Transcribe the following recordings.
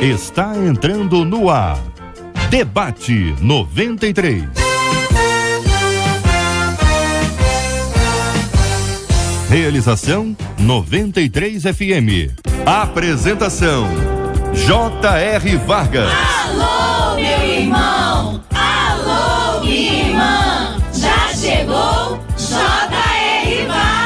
Está entrando no ar. Debate 93. Realização 93 FM. Apresentação J.R. Vargas. Alô, meu irmão! Alô, minha irmã! Já chegou J.R. Vargas!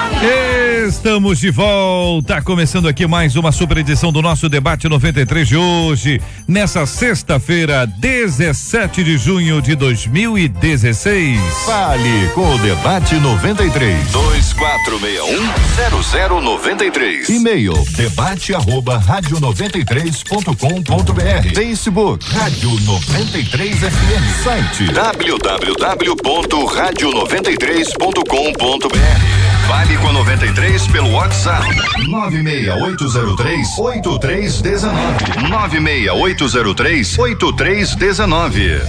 Estamos de volta, começando aqui mais uma super edição do nosso Debate 93 de hoje, nessa sexta-feira, 17 de junho de 2016. Fale com o Debate 93. 2461-0093. E-mail debate@radio93.com.br. Facebook Rádio 93 FM. Site www.radio93.com.br. Fale com a 93 pelo WhatsApp 96803-8319. 96803-8319.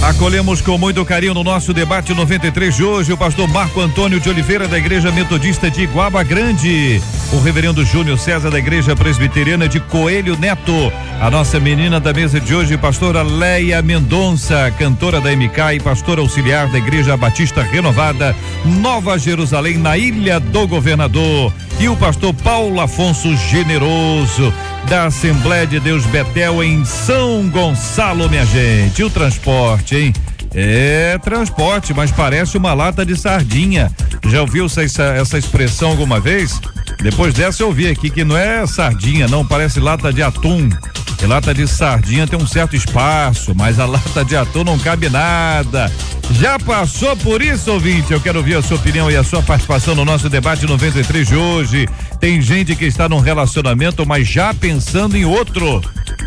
Acolhemos com muito carinho no nosso Debate 93 de hoje o pastor Marco Antônio de Oliveira, da Igreja Metodista de Iguaba Grande, o reverendo Júnior César, da Igreja Presbiteriana de Coelho Neto, a nossa menina da mesa de hoje, pastora Leia Mendonça, cantora da MK e pastora auxiliar da Igreja Batista Renovada, Nova Jerusalém, na Ilha do Governador, e o pastor Paulo Afonso Generoso, da Assembleia de Deus Betel em São Gonçalo, minha gente. O transporte, hein? É transporte, mas parece uma lata de sardinha. Já ouviu essa expressão alguma vez? Depois dessa eu ouvi aqui que não é sardinha, não, parece lata de atum. E lata de sardinha tem um certo espaço, mas a lata de atum não cabe nada. Já passou por isso, ouvinte? Eu quero ouvir a sua opinião e a sua participação no nosso Debate 93 de hoje. Tem gente que está num relacionamento, mas já pensando em outro.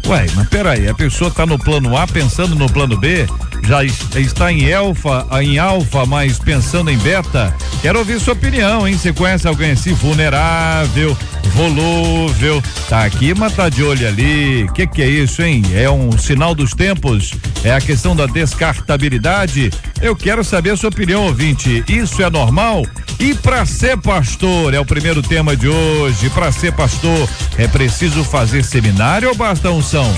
Ué, mas peraí, a pessoa está no plano A pensando no plano B, já está em alfa, mas pensando em beta. Quero ouvir sua opinião, hein? Você conhece alguém assim, vulnerável, volúvel, tá aqui, mas tá de olho ali. Que é isso, hein? É um sinal dos tempos? É a questão da descartabilidade? Eu quero saber a sua opinião, ouvinte. Isso é normal? E para ser pastor, é o primeiro tema de hoje. Para ser pastor, é preciso fazer seminário ou basta a unção?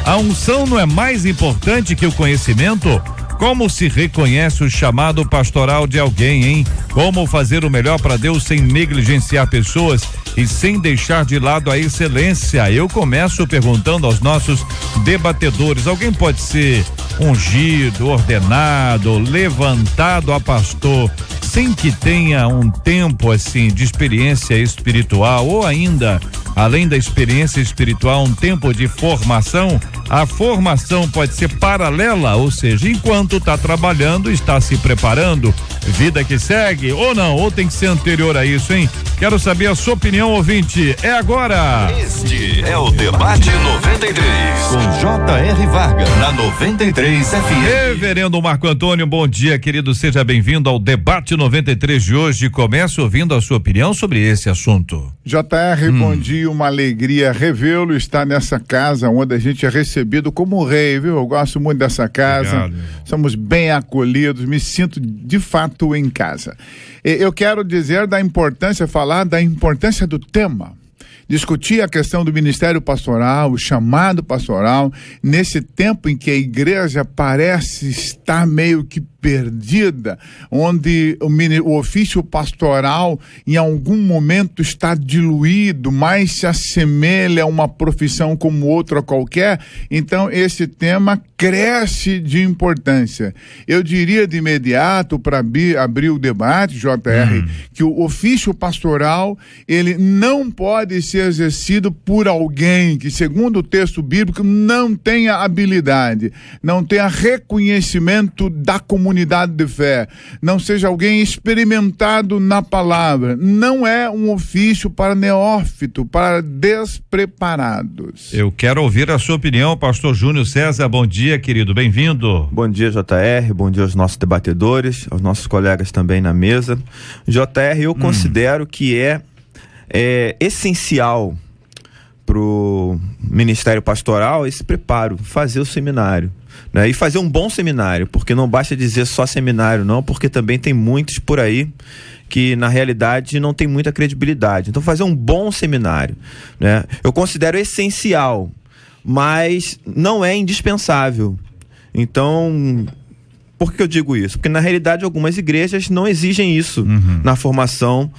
A unção não é mais importante que o conhecimento? Como se reconhece o chamado pastoral de alguém, hein? Como fazer o melhor para Deus sem negligenciar pessoas e sem deixar de lado a excelência? Eu começo perguntando aos nossos debatedores: alguém pode ser ungido, ordenado, levantado a pastor sem que tenha um tempo assim de experiência espiritual, ou ainda, além da experiência espiritual, um tempo de formação? A formação pode ser paralela, ou seja, enquanto está trabalhando, está se preparando, vida que segue, ou não, ou tem que ser anterior a isso, hein? Quero saber a sua opinião, ouvinte. É agora. Este é o Debate 93 com J.R. Vargas na 93 FM. Reverendo Marco Antônio, bom dia, querido, seja bem-vindo ao Debate 93 de hoje. Começo ouvindo a sua opinião sobre esse assunto. J.R., bom dia, uma alegria revê-lo, estar nessa casa onde a gente é recebido como rei, viu? Eu gosto muito dessa casa. Obrigado. Somos bem acolhidos, me sinto de fato em casa. Eu quero dizer falar da importância do tema. Discutir a questão do ministério pastoral, o chamado pastoral, nesse tempo em que a igreja parece estar meio que perdida, onde o ofício pastoral em algum momento está diluído, mais se assemelha a uma profissão como outra qualquer. Então esse tema cresce de importância. Eu diria de imediato, para abrir o debate, J.R., que o ofício pastoral, ele não pode ser exercido por alguém que, segundo o texto bíblico, não tenha habilidade, não tenha reconhecimento da comunidade de fé, não seja alguém experimentado na palavra. Não é um ofício para neófito, para despreparados. Eu quero ouvir a sua opinião, pastor Júnior César. Bom dia, querido, bem-vindo. Bom dia, J.R., bom dia aos nossos debatedores, aos nossos colegas também na mesa. J.R., eu considero que é essencial para o ministério pastoral esse preparo, fazer o seminário, né? E fazer um bom seminário, porque não basta dizer só seminário não, porque também tem muitos por aí que na realidade não tem muita credibilidade. Então fazer um bom seminário, né? Eu considero essencial, mas não é indispensável. Então, por que eu digo isso? Porque na realidade algumas igrejas não exigem isso na formação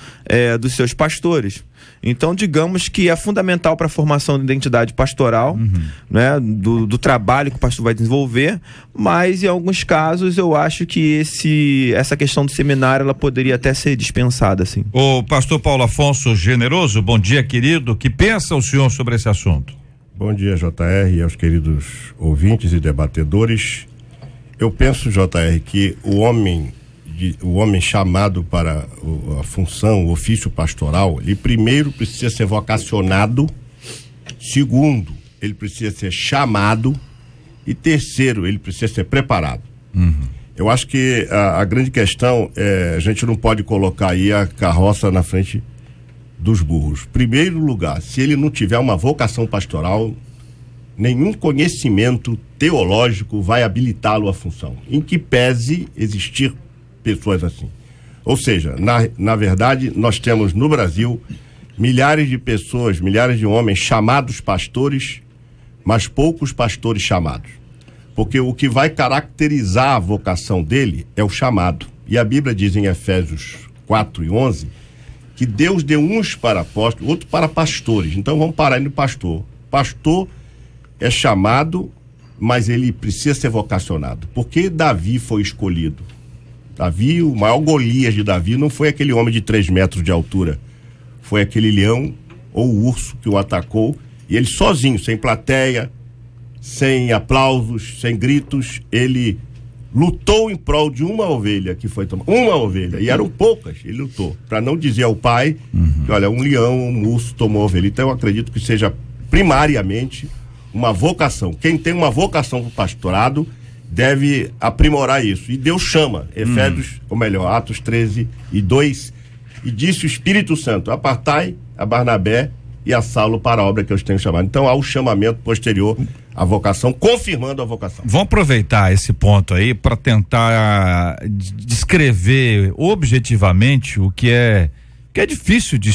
dos seus pastores. Então, digamos que é fundamental para a formação de identidade pastoral, né, do trabalho que o pastor vai desenvolver, mas em alguns casos eu acho que essa questão do seminário ela poderia até ser dispensada, assim. O pastor Paulo Afonso Generoso, bom dia, querido. Que pensa o senhor sobre esse assunto? Bom dia, JR, e aos queridos ouvintes e debatedores. Eu penso, JR, que o homem chamado para a função, o ofício pastoral, ele primeiro precisa ser vocacionado, segundo, ele precisa ser chamado e terceiro, ele precisa ser preparado. Eu acho que a grande questão a gente não pode colocar aí a carroça na frente dos burros. Primeiro lugar, se ele não tiver uma vocação pastoral, nenhum conhecimento teológico vai habilitá-lo à função, em que pese existir pessoas assim. Ou seja, na verdade, nós temos no Brasil milhares de pessoas, milhares de homens chamados pastores, mas poucos pastores chamados. Porque o que vai caracterizar a vocação dele é o chamado. E a Bíblia diz em Efésios 4:11 que Deus deu uns para apóstolos, outros para pastores. Então vamos parar aí no pastor. Pastor é chamado, mas ele precisa ser vocacionado. Por que Davi foi escolhido? Davi, o maior Golias de Davi não foi aquele homem de 3 metros de altura, foi aquele leão ou urso que o atacou, e ele sozinho, sem plateia, sem aplausos, sem gritos, ele lutou em prol de uma ovelha que foi tomada, uma ovelha, e eram poucas, ele lutou, para não dizer ao pai que olha, um leão, um urso tomou a ovelha. Então eu acredito que seja primariamente uma vocação. Quem tem uma vocação para o pastorado deve aprimorar isso. E Deus chama, Efésios, ou melhor, Atos 13:2, e disse o Espírito Santo: apartai a Barnabé e a Saulo para a obra que eu os tenho chamado. Então há o chamamento posterior à vocação, confirmando a vocação. Vamos aproveitar esse ponto aí para tentar descrever objetivamente o que é difícil de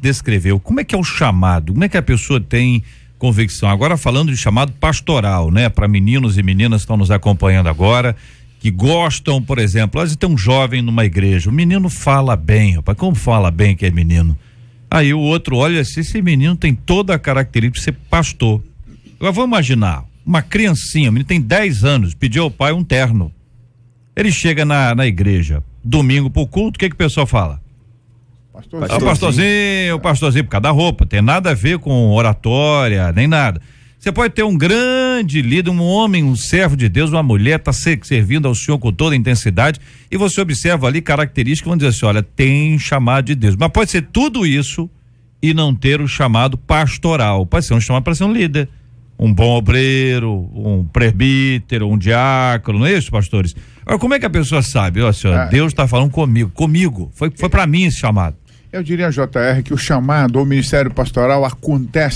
descrever. Como é que é o chamado? Como é que a pessoa tem convicção? Agora falando de chamado pastoral, né? Para meninos e meninas que estão nos acompanhando agora, que gostam, por exemplo, às vezes tem um jovem numa igreja, o menino fala bem, rapaz, como fala bem que é menino? Aí o outro olha assim, esse menino tem toda a característica de ser pastor. Agora vamos imaginar, uma criancinha, o menino tem 10 anos, pediu ao pai um terno. Ele chega na igreja, domingo pro culto, o que o pessoal fala? Pastorzinho, por causa da roupa, tem nada a ver com oratória, nem nada. Você pode ter um grande líder, um homem, um servo de Deus, uma mulher, tá servindo ao Senhor com toda a intensidade, e você observa ali características, vamos dizer assim, olha, tem chamado de Deus, mas pode ser tudo isso e não ter o chamado pastoral. Pode ser um chamado para ser um líder, um bom obreiro, um presbítero, um diácono, não é isso, pastores? Agora, como é que a pessoa sabe? Ó, senhor, Deus está falando comigo, foi para mim esse chamado. Eu diria, JR, que o chamado ao ministério pastoral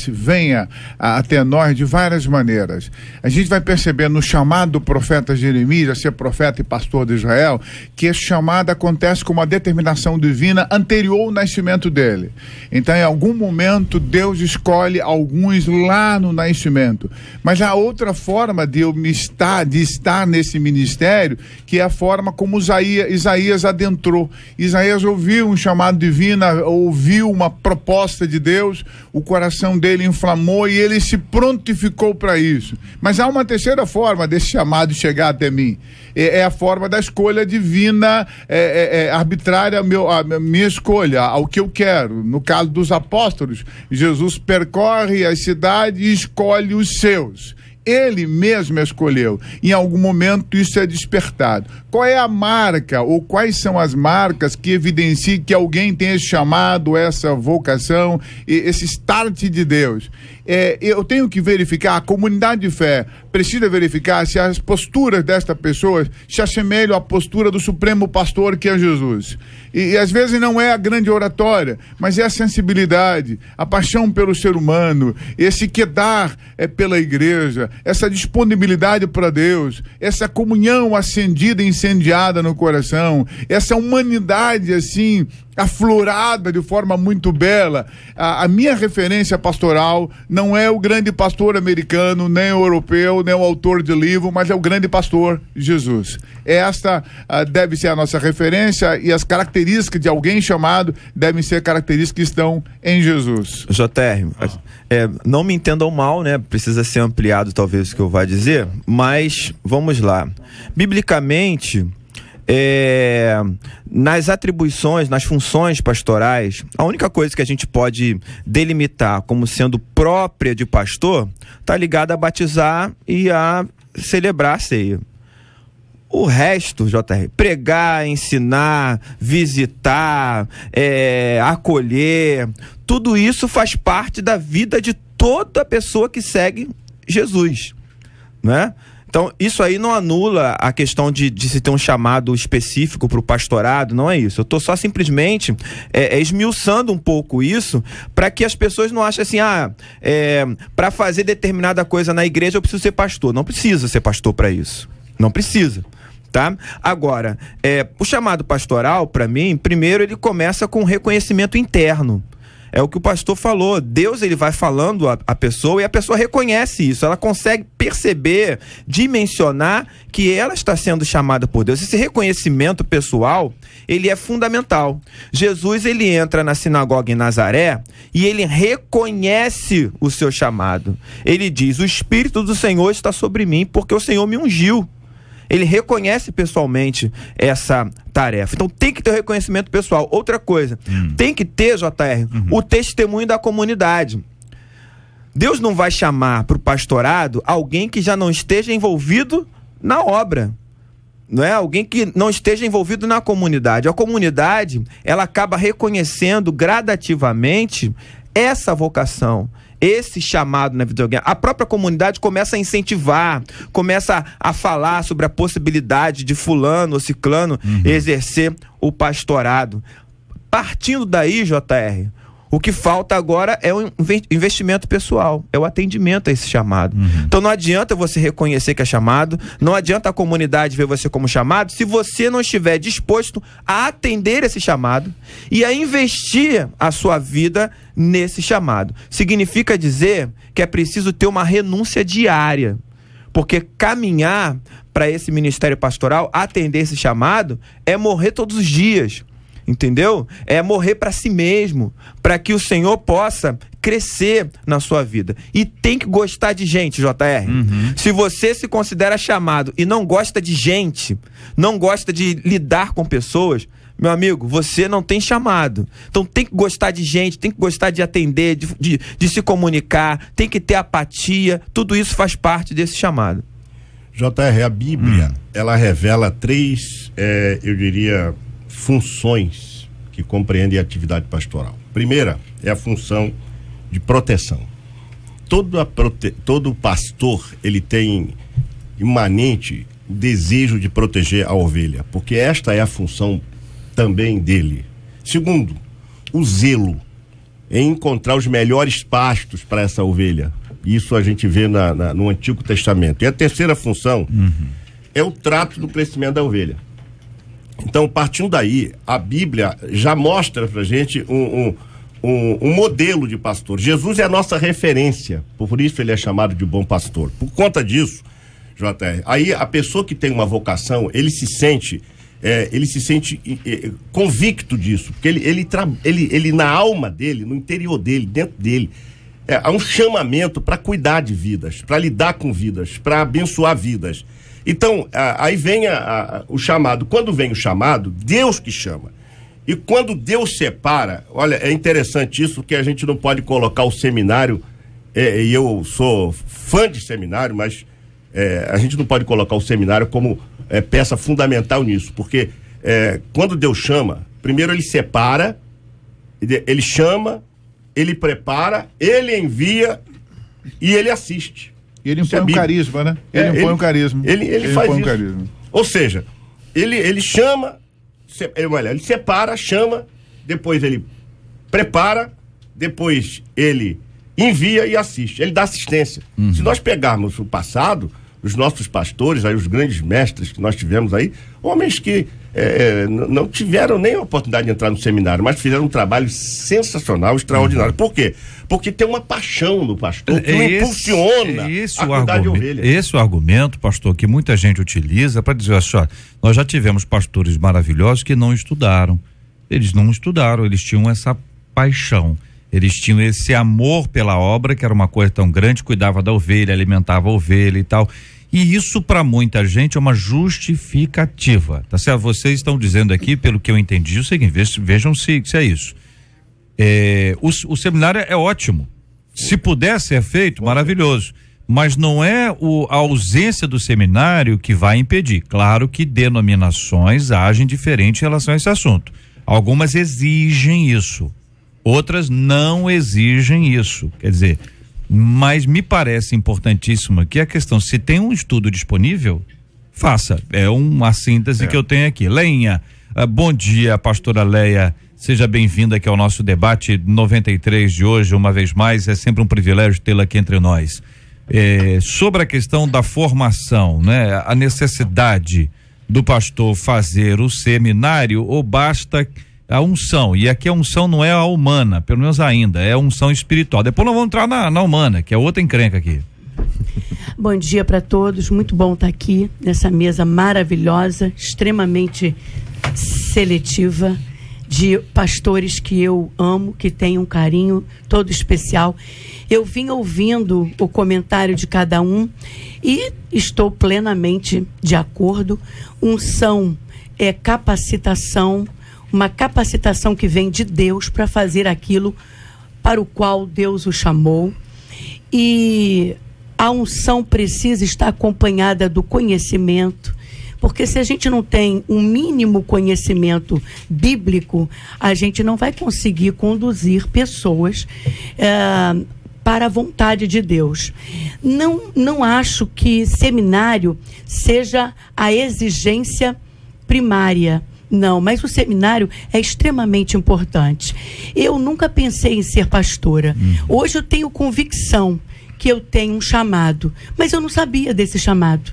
venha até nós de várias maneiras. A gente vai perceber no chamado do profeta Jeremias a ser profeta e pastor de Israel, que esse chamado acontece com uma determinação divina anterior ao nascimento dele. Então, em algum momento, Deus escolhe alguns lá no nascimento. Mas há outra forma de estar nesse ministério, que é a forma como Isaías adentrou. Isaías ouviu um chamado divino, ouviu uma proposta de Deus, o coração dele inflamou e ele se prontificou para isso. Mas há uma terceira forma desse chamado chegar até mim. É a forma da escolha divina, arbitrária, a minha escolha, ao que eu quero. No caso dos apóstolos, Jesus percorre a cidade e escolhe os seus. Ele mesmo escolheu. Em algum momento isso é despertado. Qual é a marca ou quais são as marcas que evidenciam que alguém tem esse chamado, essa vocação, esse start de Deus? Eu tenho que verificar, a comunidade de fé precisa verificar se as posturas desta pessoa se assemelham à postura do supremo pastor que é Jesus. E às vezes não é a grande oratória, mas é a sensibilidade, a paixão pelo ser humano, esse quedar pela igreja, essa disponibilidade para Deus, essa comunhão acendida e incendiada no coração, essa humanidade assim aflorada de forma muito bela. A minha referência pastoral não é o grande pastor americano, nem o europeu, nem o autor de livro, mas é o grande pastor Jesus. Esta deve ser a nossa referência, e as características de alguém chamado devem ser características que estão em Jesus. JR, não me entendam mal, né? Precisa ser ampliado talvez o que eu vá dizer, mas vamos lá. Biblicamente, nas atribuições, nas funções pastorais, a única coisa que a gente pode delimitar como sendo própria de pastor está ligada a batizar e a celebrar a ceia. O resto, JR, pregar, ensinar, visitar, acolher, tudo isso faz parte da vida de toda pessoa que segue Jesus, né? Então, isso aí não anula a questão de se ter um chamado específico para o pastorado, não é isso. Eu estou só simplesmente esmiuçando um pouco isso, para que as pessoas não achem assim, para fazer determinada coisa na igreja eu preciso ser pastor. Não precisa ser pastor para isso. Não precisa. Tá? Agora, o chamado pastoral, para mim, primeiro ele começa com um reconhecimento interno. É o que o pastor falou, Deus ele vai falando a pessoa, e a pessoa reconhece isso, ela consegue perceber, dimensionar que ela está sendo chamada por Deus. Esse reconhecimento pessoal, ele é fundamental. Jesus, ele entra na sinagoga em Nazaré e ele reconhece o seu chamado. Ele diz: o Espírito do Senhor está sobre mim, porque o Senhor me ungiu. Ele reconhece pessoalmente essa tarefa. Então tem que ter o reconhecimento pessoal. Outra coisa, tem que ter, JR, o testemunho da comunidade. Deus não vai chamar para o pastorado alguém que já não esteja envolvido na obra. Não é? Alguém que não esteja envolvido na comunidade. A comunidade, ela acaba reconhecendo gradativamente essa vocação, esse chamado na vida de alguém. A própria comunidade começa a incentivar, começa a falar sobre a possibilidade de fulano ou ciclano exercer o pastorado. Partindo daí, JR, o que falta agora é o investimento pessoal, é o atendimento a esse chamado. Então não adianta você reconhecer que é chamado, não adianta a comunidade ver você como chamado, se você não estiver disposto a atender esse chamado e a investir a sua vida nesse chamado. Significa dizer que é preciso ter uma renúncia diária, porque caminhar para esse ministério pastoral, atender esse chamado, é morrer todos os dias. Entendeu? É morrer para si mesmo, para que o Senhor possa crescer na sua vida. E tem que gostar de gente, JR. Se você se considera chamado e não gosta de gente, não gosta de lidar com pessoas, meu amigo, você não tem chamado. Então tem que gostar de gente, tem que gostar de atender, de se comunicar, tem que ter apatia. Tudo isso faz parte desse chamado. JR, a Bíblia, ela revela três, eu diria, funções que compreendem a atividade pastoral. Primeira é a função de proteção. Todo pastor, ele tem imanente o desejo de proteger a ovelha, porque esta é a função também dele. Segundo, o zelo em encontrar os melhores pastos para essa ovelha. Isso a gente vê no Antigo Testamento. E a terceira função é o trato do crescimento da ovelha. Então, partindo daí, a Bíblia já mostra pra gente um modelo de pastor. Jesus é a nossa referência, por isso ele é chamado de bom pastor. Por conta disso, JR, aí a pessoa que tem uma vocação, ele se sente convicto disso, porque ele na alma dele, no interior dele, dentro dele, há um chamamento para cuidar de vidas, para lidar com vidas, para abençoar vidas. Então, aí vem o chamado. Quando vem o chamado, Deus que chama. E quando Deus separa, olha, é interessante isso, que a gente não pode colocar o seminário, e eu sou fã de seminário, mas a gente não pode colocar o seminário como peça fundamental nisso, porque quando Deus chama, primeiro ele separa, ele chama, ele prepara, ele envia e ele assiste. Ele impõe um carisma, né? Ele impõe um carisma. Ele faz isso. Carisma. Ou seja, ele chama, ele separa, chama, depois ele prepara, depois ele envia e assiste. Ele dá assistência. Se nós pegarmos o passado, os nossos pastores, aí, os grandes mestres que nós tivemos aí, homens que não tiveram nem a oportunidade de entrar no seminário, mas fizeram um trabalho sensacional, extraordinário. Por quê? Porque tem uma paixão no pastor que o impulsiona a cuidar de ovelha. Esse é o argumento, pastor, que muita gente utiliza para dizer assim, ó, nós já tivemos pastores maravilhosos que não estudaram. Eles não estudaram, eles tinham essa paixão. Eles tinham esse amor pela obra, que era uma coisa tão grande, cuidava da ovelha, alimentava a ovelha e tal. E isso para muita gente é uma justificativa, tá certo? Vocês estão dizendo aqui, pelo que eu entendi, o seguinte, vejam se é isso. O seminário é ótimo. Se puder ser feito, maravilhoso. Mas não é a ausência do seminário que vai impedir. Claro que denominações agem diferente em relação a esse assunto. Algumas exigem isso, outras não exigem isso. Quer dizer, mas me parece importantíssimo que a questão, se tem um estudo disponível, faça. É uma síntese que eu tenho aqui. Leinha, bom dia, pastora Leia, seja bem-vinda aqui ao nosso debate 93 de hoje, uma vez mais, é sempre um privilégio tê-la aqui entre nós. Sobre a questão da formação, né? A necessidade do pastor fazer o seminário ou basta a unção? E aqui a unção não é a humana, pelo menos ainda, é a unção espiritual. Depois nós vamos entrar na humana, que é outra encrenca aqui. Bom dia para todos, muito bom estar aqui nessa mesa maravilhosa, extremamente seletiva, de pastores que eu amo, que têm um carinho todo especial. Eu vim ouvindo o comentário de cada um e estou plenamente de acordo. Unção é capacitação, uma capacitação que vem de Deus para fazer aquilo para o qual Deus o chamou. E a unção precisa estar acompanhada do conhecimento, porque se a gente não tem um mínimo conhecimento bíblico, a gente não vai conseguir conduzir pessoas para a vontade de Deus. Não acho que seminário seja a exigência primária. Não, mas o seminário é extremamente importante. Eu nunca pensei em ser pastora. Hoje eu tenho convicção que eu tenho um chamado, mas eu não sabia desse chamado.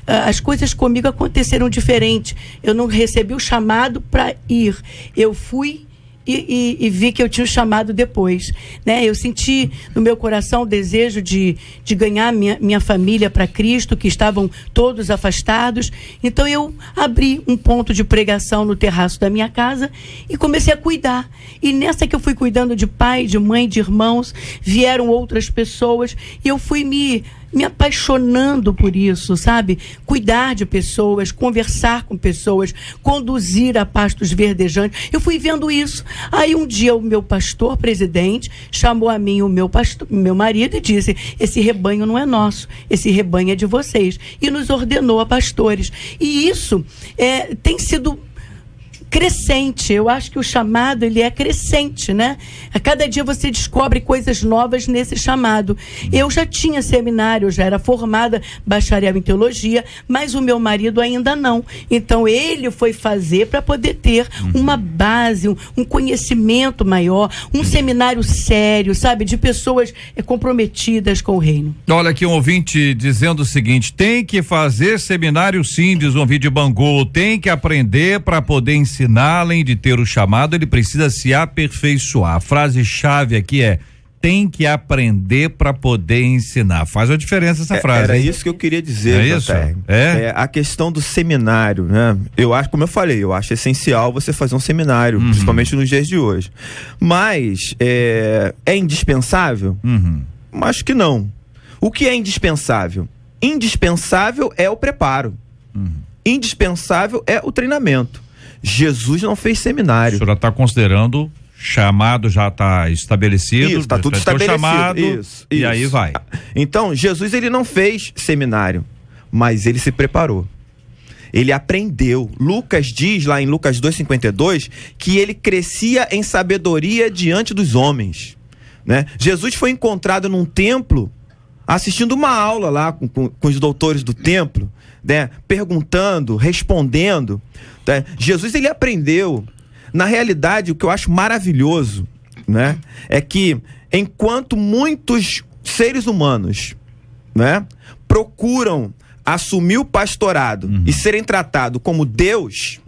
As coisas comigo aconteceram diferente. Eu não recebi o chamado para ir. Eu fui e vi que eu tinha o chamado depois, né? Eu senti no meu coração o desejo de ganhar minha família para Cristo, que estavam todos afastados. Então eu abri um ponto de pregação no terraço da minha casa e comecei a cuidar. E nessa que eu fui cuidando de pai, de mãe, de irmãos, vieram outras pessoas e eu fui me apaixonando por isso, sabe? Cuidar de pessoas, conversar com pessoas, conduzir a pastos verdejantes. Eu fui vendo isso. Aí um dia o meu pastor presidente chamou a mim o meu marido e disse: esse rebanho não é nosso, esse rebanho é de vocês. E nos ordenou a pastores. E isso tem sido crescente. Eu acho que o chamado, ele é crescente, né? A cada dia você descobre coisas novas nesse chamado. Eu já tinha seminário, eu já era formada, bacharel em teologia, mas o meu marido ainda não. Então ele foi fazer para poder ter uma base, um conhecimento maior, um seminário sério, sabe? De pessoas comprometidas com o reino. Olha aqui um ouvinte dizendo o seguinte: tem que fazer seminário sim, diz um ouvinte de Bangu, tem que aprender para poder ensinar. Além de ter o chamado, ele precisa se aperfeiçoar. A frase-chave aqui é: tem que aprender para poder ensinar. Faz a diferença essa frase. Era isso que eu queria dizer. É isso? A questão do seminário, né? Eu acho, como eu falei, eu acho essencial você fazer um seminário, principalmente nos dias de hoje. Mas é indispensável? Acho que não. O que é indispensável? Indispensável é o preparo. Indispensável é o treinamento. Jesus não fez seminário. O senhor está considerando chamado, já está estabelecido? Isso, está tudo estabelecido. Chamado, isso. E aí vai. Então, Jesus, ele não fez seminário, mas ele se preparou. Ele aprendeu. Lucas diz lá em Lucas 2,52 que ele crescia em sabedoria diante dos homens, né? Jesus foi encontrado num templo assistindo uma aula lá com os doutores do templo, né? Perguntando, respondendo, né? Jesus, ele aprendeu. Na realidade, o que eu acho maravilhoso, né, é que enquanto muitos seres humanos, né, procuram assumir o pastorado e serem tratados como Deus,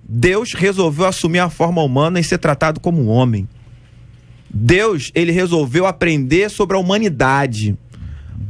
Deus resolveu assumir a forma humana e ser tratado como um homem. Deus, ele resolveu aprender sobre a humanidade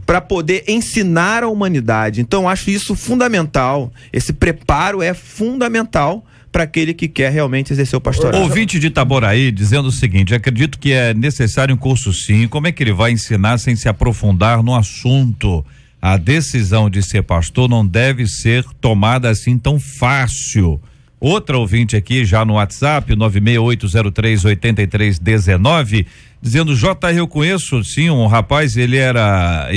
para poder ensinar a humanidade. Então, eu acho isso fundamental. Esse preparo é fundamental para aquele que quer realmente exercer o pastorado. Ouvinte de Itaboraí dizendo o seguinte: acredito que é necessário um curso sim. Como é que ele vai ensinar sem se aprofundar no assunto? A decisão de ser pastor não deve ser tomada assim tão fácil. Outra ouvinte aqui já no WhatsApp, 968038319, dizendo: JR, eu conheço sim um rapaz, ele era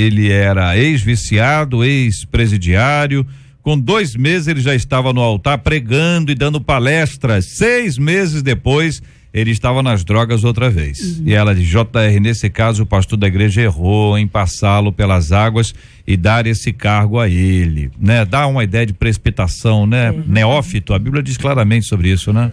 ex-viciado, ex-presidiário. Com 2 meses ele já estava no altar pregando e dando palestras. 6 meses depois ele estava nas drogas outra vez. E ela diz: JR, nesse caso o pastor da igreja errou em passá-lo pelas águas e dar esse cargo a ele, né? Dá uma ideia de precipitação, né? Neófito, a Bíblia diz claramente sobre isso, né?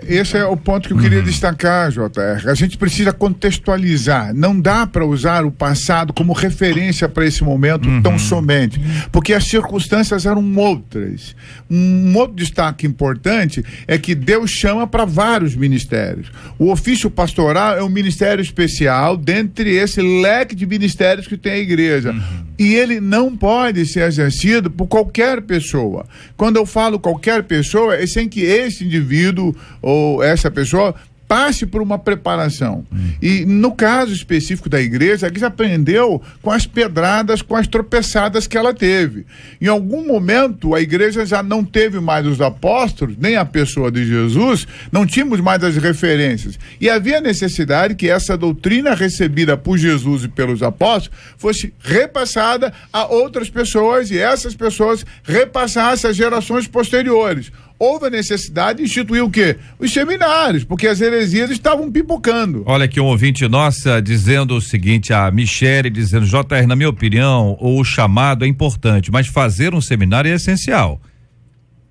Esse é o ponto que eu queria destacar, JR. A gente precisa contextualizar. Não dá para usar o passado como referência para esse momento tão somente, porque as circunstâncias eram outras. Um outro destaque importante é que Deus chama para vários ministérios. O ofício pastoral é um ministério especial dentre esse leque de ministérios que tem a igreja. E ele não pode ser exercido por qualquer pessoa. Quando eu falo qualquer pessoa, é sem que esse indivíduo ou essa pessoa passe por uma preparação. E no caso específico da igreja, a igreja aprendeu com as pedradas, com as tropeçadas que ela teve. Em algum momento, a igreja já não teve mais os apóstolos, nem a pessoa de Jesus, não tínhamos mais as referências. E havia necessidade que essa doutrina recebida por Jesus e pelos apóstolos fosse repassada a outras pessoas e essas pessoas repassassem às gerações posteriores. Houve a necessidade de instituir o quê? Os seminários, porque as heresias estavam pipocando. Olha aqui um ouvinte nossa dizendo o seguinte, a Michele dizendo: JR, na minha opinião, o chamado é importante, mas fazer um seminário é essencial.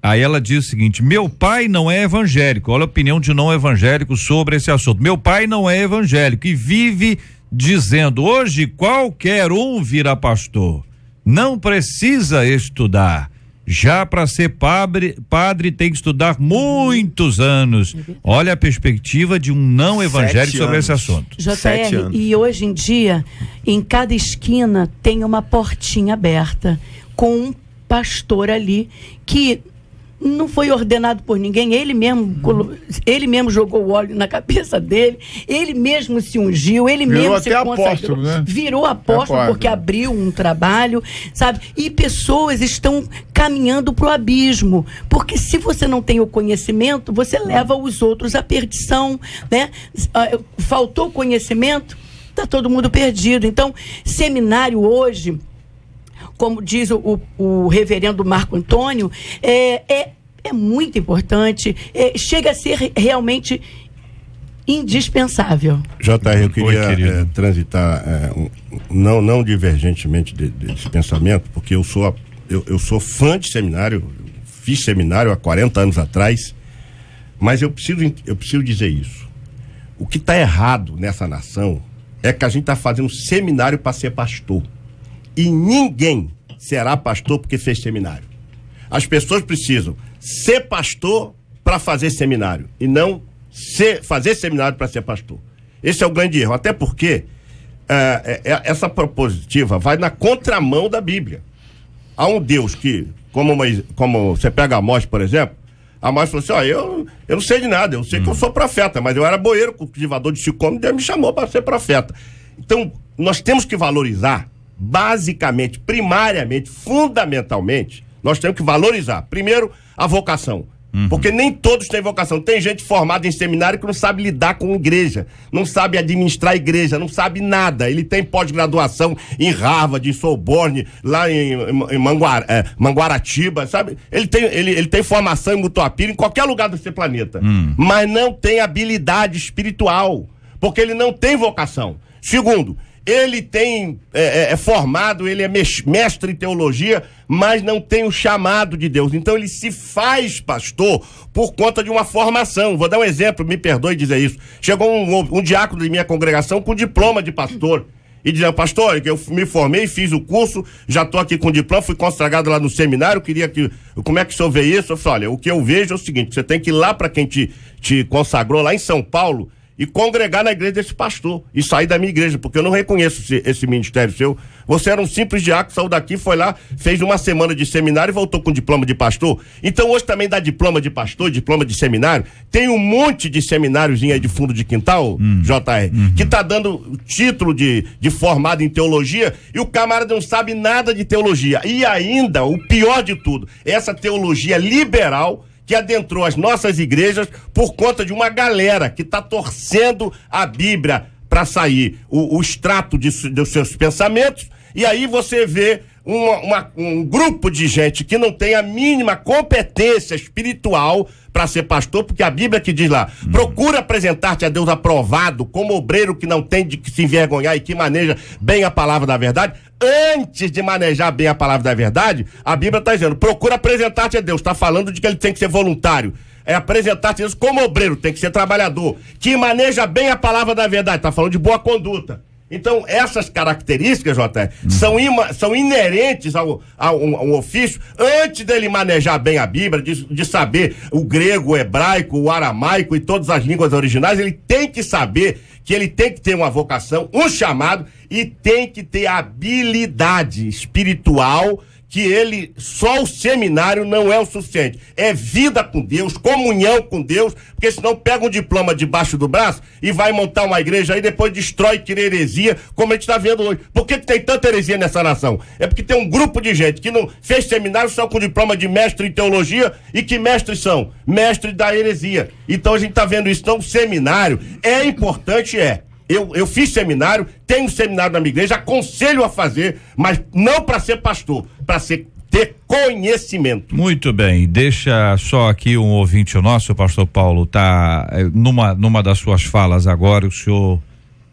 Aí ela diz o seguinte: meu pai não é evangélico. Olha a opinião de não evangélico sobre esse assunto. Meu pai não é evangélico e vive dizendo: hoje qualquer um vira pastor. Não precisa estudar. Já para ser padre tem que estudar muitos anos. Olha a perspectiva de um não evangélico sobre esse assunto. JR, e hoje em dia, em cada esquina tem uma portinha aberta com um pastor ali que não foi ordenado por ninguém, ele mesmo jogou o óleo na cabeça dele, ele mesmo se ungiu, ele virou mesmo se consagrou, apóstolo, né? Virou apóstolo porque abriu um trabalho, sabe? E pessoas estão caminhando para o abismo, porque se você não tem o conhecimento, você leva os outros à perdição, né? Faltou conhecimento, tá todo mundo perdido. Então, seminário hoje, como diz o reverendo Marco Antônio, é muito importante, chega a ser realmente indispensável. JR, eu queria transitar não divergentemente desse pensamento, porque eu sou fã de seminário, fiz seminário há 40 anos atrás, mas eu preciso dizer isso. O que está errado nessa nação é que a gente está fazendo seminário para ser pastor. E ninguém será pastor porque fez seminário. As pessoas precisam ser pastor para fazer seminário e não fazer seminário para ser pastor. Esse é o grande erro, até porque essa propositiva vai na contramão da Bíblia. Há um Deus que, como você pega Amós, por exemplo, Amós falou assim: eu não sei de nada, eu sei que eu sou profeta, mas eu era boeiro, cultivador de sicômoro, e Deus me chamou para ser profeta. Então, nós temos que valorizar, basicamente, primariamente, fundamentalmente, nós temos que valorizar, primeiro, a vocação. Porque nem todos têm vocação. Tem gente formada em seminário que não sabe lidar com igreja, não sabe administrar igreja, não sabe nada. Ele tem pós-graduação em Harvard, em Sorbonne, lá em Manguaratiba, sabe? Ele tem formação em Mutuapira, em qualquer lugar desse planeta. Mas não tem habilidade espiritual, porque ele não tem vocação. Segundo, ele é formado, ele é mestre em teologia, mas não tem o chamado de Deus. Então ele se faz pastor por conta de uma formação. Vou dar um exemplo, me perdoe dizer isso. Chegou um diácono de minha congregação com diploma de pastor. e dizendo, pastor, eu me formei, fiz o curso, já estou aqui com diploma, fui consagrado lá no seminário, como é que o senhor vê isso? Eu falei, olha, o que eu vejo é o seguinte, você tem que ir lá para quem te consagrou lá em São Paulo e congregar na igreja desse pastor e sair da minha igreja, porque eu não reconheço esse ministério seu. Você era um simples diácono, saiu daqui, foi lá, fez uma semana de seminário e voltou com diploma de pastor. Então hoje também dá diploma de pastor, diploma de seminário. Tem um monte de semináriozinho aí de fundo de quintal, JR, que tá dando título de formado em teologia e o camarada não sabe nada de teologia. E ainda, o pior de tudo, essa teologia liberal que adentrou as nossas igrejas por conta de uma galera que está torcendo a Bíblia para sair o extrato dos seus pensamentos, e aí você vê um grupo de gente que não tem a mínima competência espiritual para ser pastor, porque a Bíblia que diz lá, procura apresentar-te a Deus aprovado, como obreiro que não tem de que se envergonhar e que maneja bem a palavra da verdade. Antes de manejar bem a palavra da verdade, a Bíblia está dizendo, procura apresentar-te a Deus, está falando de que ele tem que ser voluntário, é apresentar-te a Deus como obreiro, tem que ser trabalhador, que maneja bem a palavra da verdade, está falando de boa conduta. Então, essas características, JR, são inerentes ao ofício, antes dele manejar bem a Bíblia, de saber o grego, o hebraico, o aramaico e todas as línguas originais, ele tem que saber que ele tem que ter uma vocação, um chamado, e tem que ter habilidade espiritual, que só o seminário não é o suficiente. É vida com Deus, comunhão com Deus, porque senão pega um diploma debaixo do braço e vai montar uma igreja aí, depois destrói, cria heresia, como a gente está vendo hoje. Por que tem tanta heresia nessa nação? É porque tem um grupo de gente que não fez seminário só com diploma de mestre em teologia, e que mestres são? Mestres da heresia. Então a gente está vendo isso. Então o seminário é importante, Eu fiz seminário, tenho seminário na minha igreja, aconselho a fazer, mas não para ser pastor, para ter conhecimento. Muito bem, deixa só aqui um ouvinte nosso, o pastor Paulo, tá numa das suas falas agora, o senhor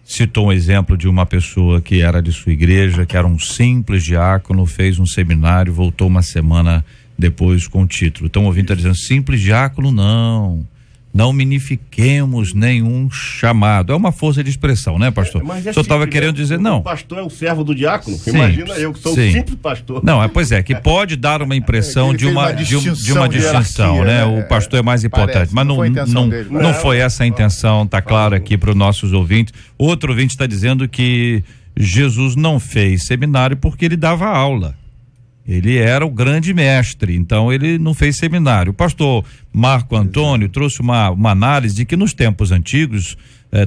citou um exemplo de uma pessoa que era de sua igreja, que era um simples diácono, fez um seminário, voltou uma semana depois com o título. Então o ouvinte está dizendo, simples diácono não minifiquemos nenhum chamado. É uma força de expressão, né, pastor? O senhor estava querendo dizer, não. O pastor é o servo do diácono? Sim, imagina eu, que sou um simples pastor. Não, pois é, que pode dar uma impressão de uma distinção, né? O pastor é mais importante, mas não foi essa a intenção, está claro aqui para os nossos ouvintes. Outro ouvinte está dizendo que Jesus não fez seminário porque ele dava aula. Ele era o grande mestre, então ele não fez seminário. O pastor Marco Antônio trouxe uma análise de que nos tempos antigos,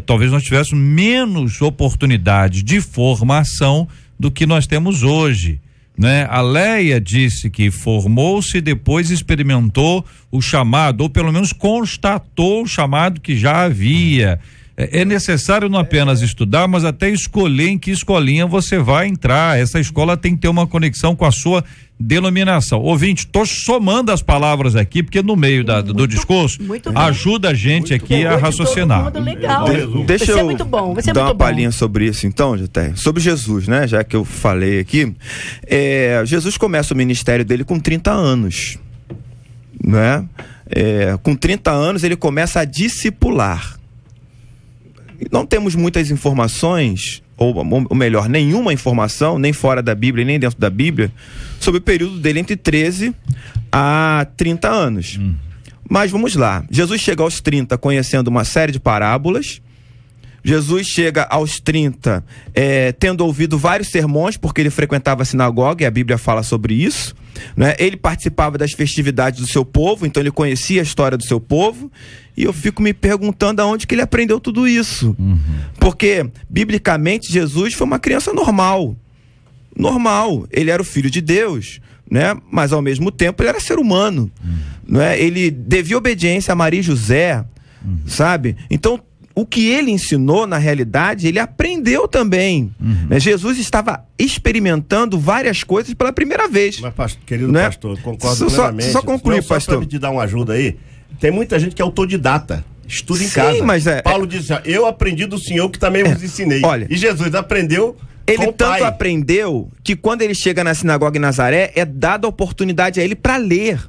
talvez nós tivéssemos menos oportunidade de formação do que nós temos hoje, né? A Leia disse que formou-se e depois experimentou o chamado, ou pelo menos constatou o chamado que já havia. É necessário não apenas estudar, mas até escolher em que escolinha você vai entrar. Essa escola tem que ter uma conexão com a sua denominação. Ouvinte, estou somando as palavras aqui, porque no meio do discurso ajuda a gente aqui a raciocinar. Legal. Deixa eu dar uma palhinha palhinha sobre isso então, JR. Sobre Jesus, né? Já que eu falei aqui. Jesus começa o ministério dele com 30 anos. Né? Com 30 anos ele começa a discipular. Não temos muitas informações, ou melhor, nenhuma informação, nem fora da Bíblia, nem dentro da Bíblia, sobre o período dele entre 13 a 30 anos. Mas vamos lá. Jesus chega aos 30 conhecendo uma série de parábolas. Jesus chega aos 30 tendo ouvido vários sermões, porque ele frequentava a sinagoga, e a Bíblia fala sobre isso, né? Ele participava das festividades do seu povo, então ele conhecia a história do seu povo, e eu fico me perguntando aonde que ele aprendeu tudo isso. Porque, biblicamente, Jesus foi uma criança normal, ele era o filho de Deus, né? Mas ao mesmo tempo ele era ser humano, né? Ele devia obediência a Maria e José, sabe? Então, o que ele ensinou, na realidade, ele aprendeu também. Né? Jesus estava experimentando várias coisas pela primeira vez. Mas, querido pastor, concordo plenamente. Só concluir, pastor. Só para te dar uma ajuda aí, tem muita gente que é autodidata, estuda em casa. Mas Paulo disse, eu aprendi do Senhor que também vos ensinei. Olha, e Jesus aprendeu ele tanto aprendeu que quando ele chega na sinagoga em Nazaré, é dada a oportunidade a ele para ler.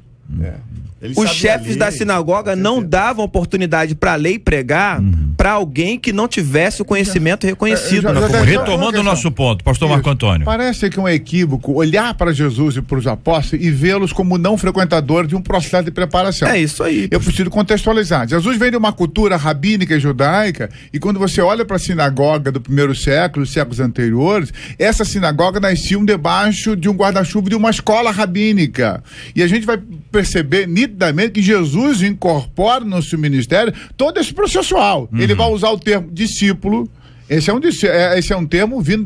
Os chefes da sinagoga não davam oportunidade para ler e pregar para alguém que não tivesse o conhecimento reconhecido na comunidade. Retomando o nosso ponto, pastor Marco Antônio. Parece que é um equívoco olhar para Jesus e para os apóstolos e vê-los como não frequentadores de um processo de preparação. É isso aí. Eu preciso contextualizar. Jesus vem de uma cultura rabínica e judaica, e quando você olha para a sinagoga do primeiro século, os séculos anteriores, essa sinagoga nascia debaixo de um guarda-chuva de uma escola rabínica. E a gente vai perceber nitidamente que Jesus incorpora no seu ministério todo esse processual. Ele vai usar o termo discípulo. Esse é um termo vindo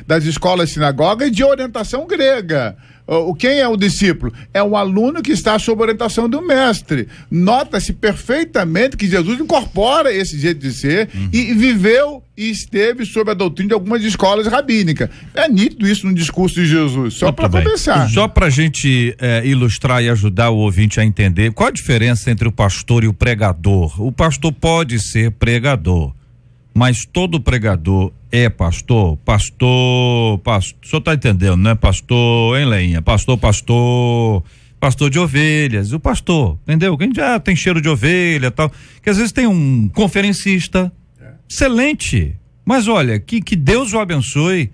das escolas sinagogas de orientação grega. Quem é o discípulo? É o aluno que está sob orientação do mestre. Nota-se perfeitamente que Jesus incorpora esse jeito de ser e viveu e esteve sob a doutrina de algumas escolas rabínicas. É nítido isso no discurso de Jesus, só para começar. Só para a gente ilustrar e ajudar o ouvinte a entender, qual a diferença entre o pastor e o pregador? O pastor pode ser pregador, mas todo pregador é pastor? O senhor tá entendendo, né? Pastor em lenha, pastor de ovelhas, o pastor, entendeu? Quem já tem cheiro de ovelha e tal, que às vezes tem um conferencista, excelente, mas olha, que Deus o abençoe,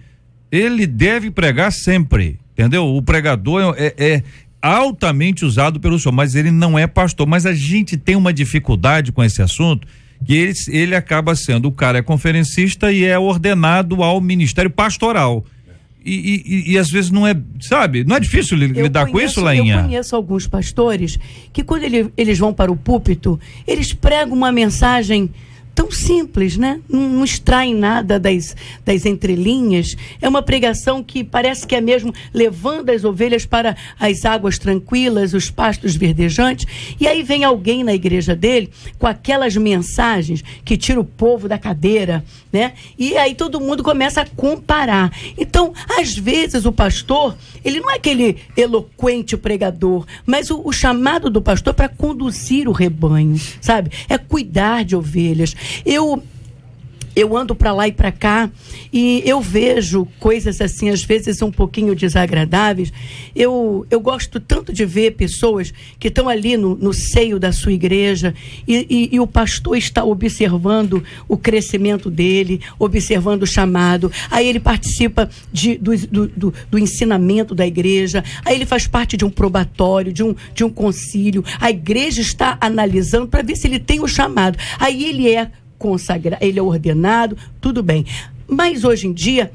ele deve pregar sempre, entendeu? O pregador é altamente usado pelo senhor, mas ele não é pastor, mas a gente tem uma dificuldade com esse assunto, que ele acaba sendo, o cara é conferencista e é ordenado ao ministério pastoral. E às vezes não é, sabe, não é difícil lidar com isso, Lainha? Eu conheço alguns pastores que quando eles vão para o púlpito, eles pregam uma mensagem tão simples, né? Não extraem nada das entrelinhas. É uma pregação que parece que é mesmo levando as ovelhas para as águas tranquilas, os pastos verdejantes. E aí vem alguém na igreja dele com aquelas mensagens que tira o povo da cadeira, né? E aí todo mundo começa a comparar. Então, às vezes o pastor, ele não é aquele eloquente pregador, mas o chamado do pastor é para conduzir o rebanho, sabe? É cuidar de ovelhas. Eu ando para lá e para cá e eu vejo coisas assim, às vezes um pouquinho desagradáveis. Eu gosto tanto de ver pessoas que estão ali no seio da sua igreja e o pastor está observando o crescimento dele, observando o chamado. Aí ele participa do ensinamento da igreja, aí ele faz parte de um probatório, de um concílio. A igreja está analisando para ver se ele tem o chamado. Aí ele é consagrado, ele é ordenado, tudo bem. Mas hoje em dia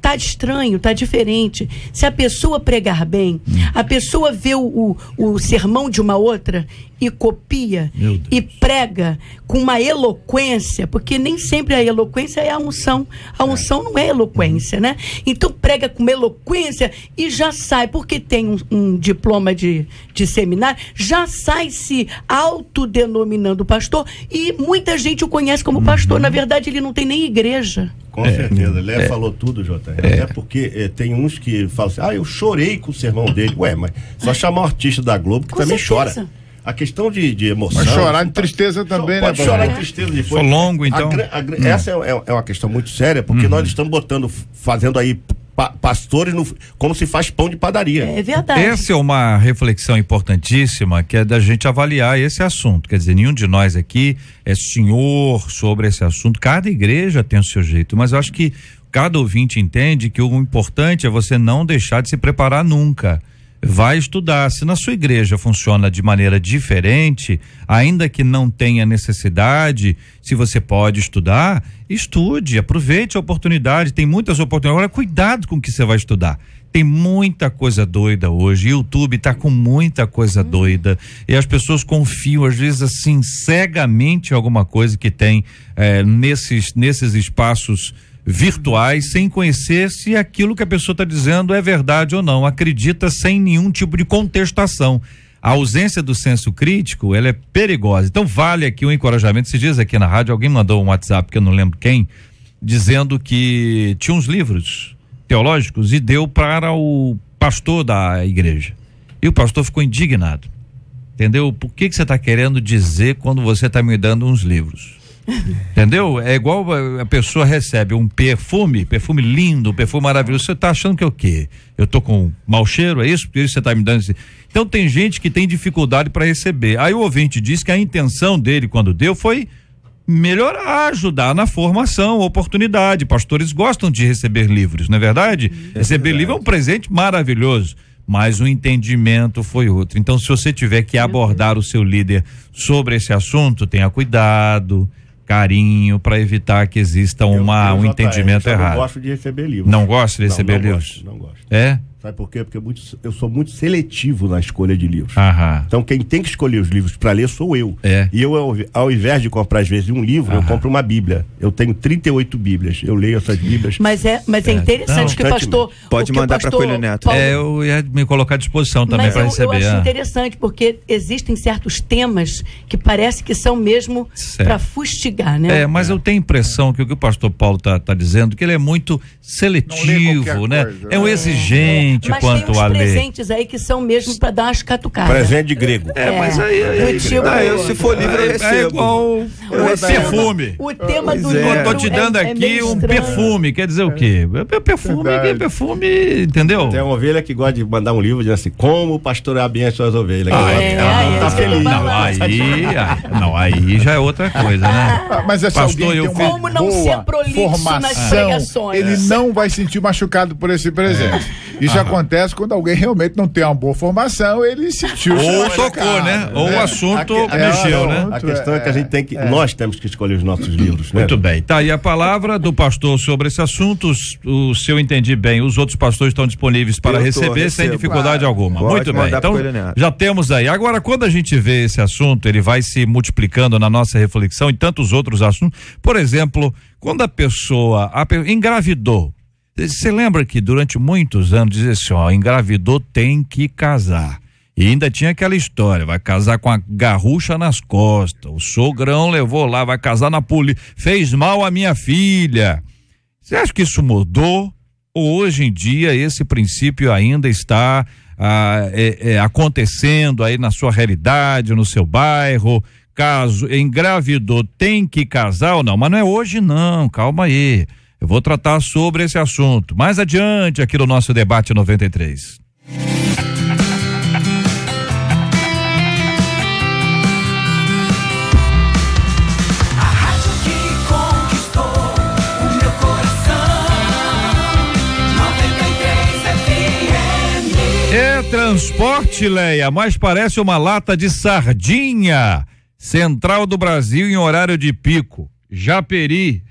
tá estranho, tá diferente. Se a pessoa pregar bem, a pessoa vê o sermão de uma outra e copia e prega com uma eloquência, porque nem sempre a eloquência é a unção. A unção não é eloquência, né? Então prega com uma eloquência e já sai, porque tem um diploma de seminário, já sai se autodenominando pastor e muita gente o conhece como pastor. Na verdade, ele não tem nem igreja. Com certeza, Lé falou tudo, Jota. Até porque tem uns que falam assim, eu chorei com o sermão dele. Ué, mas só chamar o artista da Globo que com também certeza chora. A questão de emoção. Mas chorar de tristeza também, pode, né? Pode chorar de tristeza depois. Foi longo, então. Essa é uma questão muito séria, porque nós estamos fazendo aí pastores como se faz pão de padaria. É verdade. Essa é uma reflexão importantíssima, que é da gente avaliar esse assunto. Quer dizer, nenhum de nós aqui é senhor sobre esse assunto. Cada igreja tem o seu jeito, mas eu acho que cada ouvinte entende que o importante é você não deixar de se preparar nunca. Vai estudar. Se na sua igreja funciona de maneira diferente, ainda que não tenha necessidade, se você pode estudar, estude, aproveite a oportunidade, tem muitas oportunidades. Agora, cuidado com o que você vai estudar. Tem muita coisa doida hoje, YouTube tá com muita coisa doida e as pessoas confiam às vezes assim cegamente em alguma coisa que tem nesses espaços virtuais, sem conhecer se aquilo que a pessoa está dizendo é verdade ou não, acredita sem nenhum tipo de contestação. A ausência do senso crítico, ela é perigosa. Então vale aqui um encorajamento. Esses dias aqui na rádio alguém mandou um WhatsApp, que eu não lembro quem, dizendo que tinha uns livros teológicos e deu para o pastor da igreja. E o pastor ficou indignado. Entendeu? Por que você está querendo dizer quando você está me dando uns livros? Entendeu? É igual a pessoa recebe um perfume lindo, perfume maravilhoso. Você tá achando que é o quê? Eu tô com mau cheiro, é isso? Por isso você tá me dando esse... Então tem gente que tem dificuldade para receber. Aí o ouvinte diz que a intenção dele quando deu foi melhorar, ajudar na formação, oportunidade. Pastores gostam de receber livros, não é verdade? Receber livro é um presente maravilhoso, mas o entendimento foi outro. Então, se você tiver que abordar o seu líder sobre esse assunto, tenha cuidado, carinho, para evitar que exista um entendimento errado. Eu não gosto de receber livros. Não gosta de receber livros? Não gosto. É? Sabe por quê? Porque eu sou muito seletivo na escolha de livros. Aham. Então quem tem que escolher os livros para ler sou eu. É. E eu, ao invés de comprar às vezes um livro, eu compro uma Bíblia. Eu tenho 38 Bíblias. Eu leio essas Bíblias. Mas é interessante que o pastor... Pode mandar para Coelho Neto. Paulo, Eu ia me colocar à disposição também para receber. Mas eu acho interessante, porque existem certos temas que parece que são mesmo para fustigar, né? Mas eu tenho a impressão que o que o pastor Paulo tá dizendo, que ele é muito seletivo, né? Coisa, é um exigente mas quanto tem a ler. presentes aí que são mesmo para dar umas catucadas. Presente de grego. Mas aí se for livre eu recebo. É igual perfume. O tema do Eu livro tô te dando aqui meio um estranho. perfume, quer dizer o quê? Perfume, entendeu? Tem uma ovelha que gosta de mandar um livro dizendo assim, como pastorear bem as suas ovelhas. Ela tá feliz. Aí já é outra coisa, né? Mas esse Pastor, alguém eu tem uma Como não ser boa prolixo nas formação, pregações. ele não vai sentir machucado por esse presente. Isso acontece quando alguém realmente não tem uma boa formação, ele sentiu. Ou tocou, né? Ou o assunto mexeu, né? A questão é que a gente tem que, nós temos que escolher os nossos livros, né? Muito bem, tá aí a palavra do pastor sobre esse assunto. Se eu entendi bem, os outros pastores estão disponíveis para receber sem dificuldade alguma. Pode muito bem, então já temos aí. Agora, quando a gente vê esse assunto, ele vai se multiplicando na nossa reflexão e tantos outros assuntos. Por exemplo, quando a pessoa engravidou, você lembra que durante muitos anos dizia assim, engravidou tem que casar. E ainda tinha aquela história, vai casar com a garrucha nas costas, o sogrão levou lá, vai casar na polícia, fez mal à minha filha. Você acha que isso mudou? Ou hoje em dia esse princípio ainda está acontecendo aí na sua realidade, no seu bairro? Caso engravidou, tem que casar ou não? Mas não é hoje não, calma aí. Eu vou tratar sobre esse assunto mais adiante aqui no nosso debate 93. Transporte, Leia, mas parece uma lata de sardinha. Central do Brasil em horário de pico. Japeri.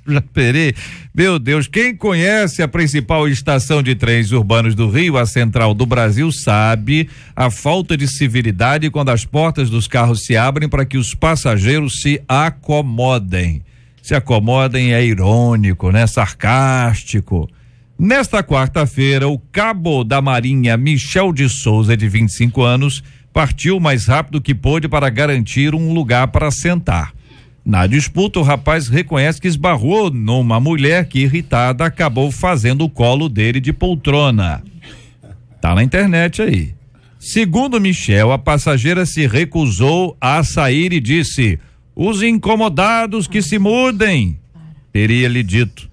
Japeri. Meu Deus, quem conhece a principal estação de trens urbanos do Rio, a Central do Brasil, sabe a falta de civilidade quando as portas dos carros se abrem para que os passageiros se acomodem. Se acomodem é irônico, né? Sarcástico. Nesta quarta-feira, o cabo da Marinha Michel de Souza, de 25 anos, partiu o mais rápido que pôde para garantir um lugar para sentar. Na disputa, o rapaz reconhece que esbarrou numa mulher que, irritada, acabou fazendo o colo dele de poltrona. Tá na internet aí. Segundo Michel, a passageira se recusou a sair e disse: os incomodados que se mudem, teria-lhe dito.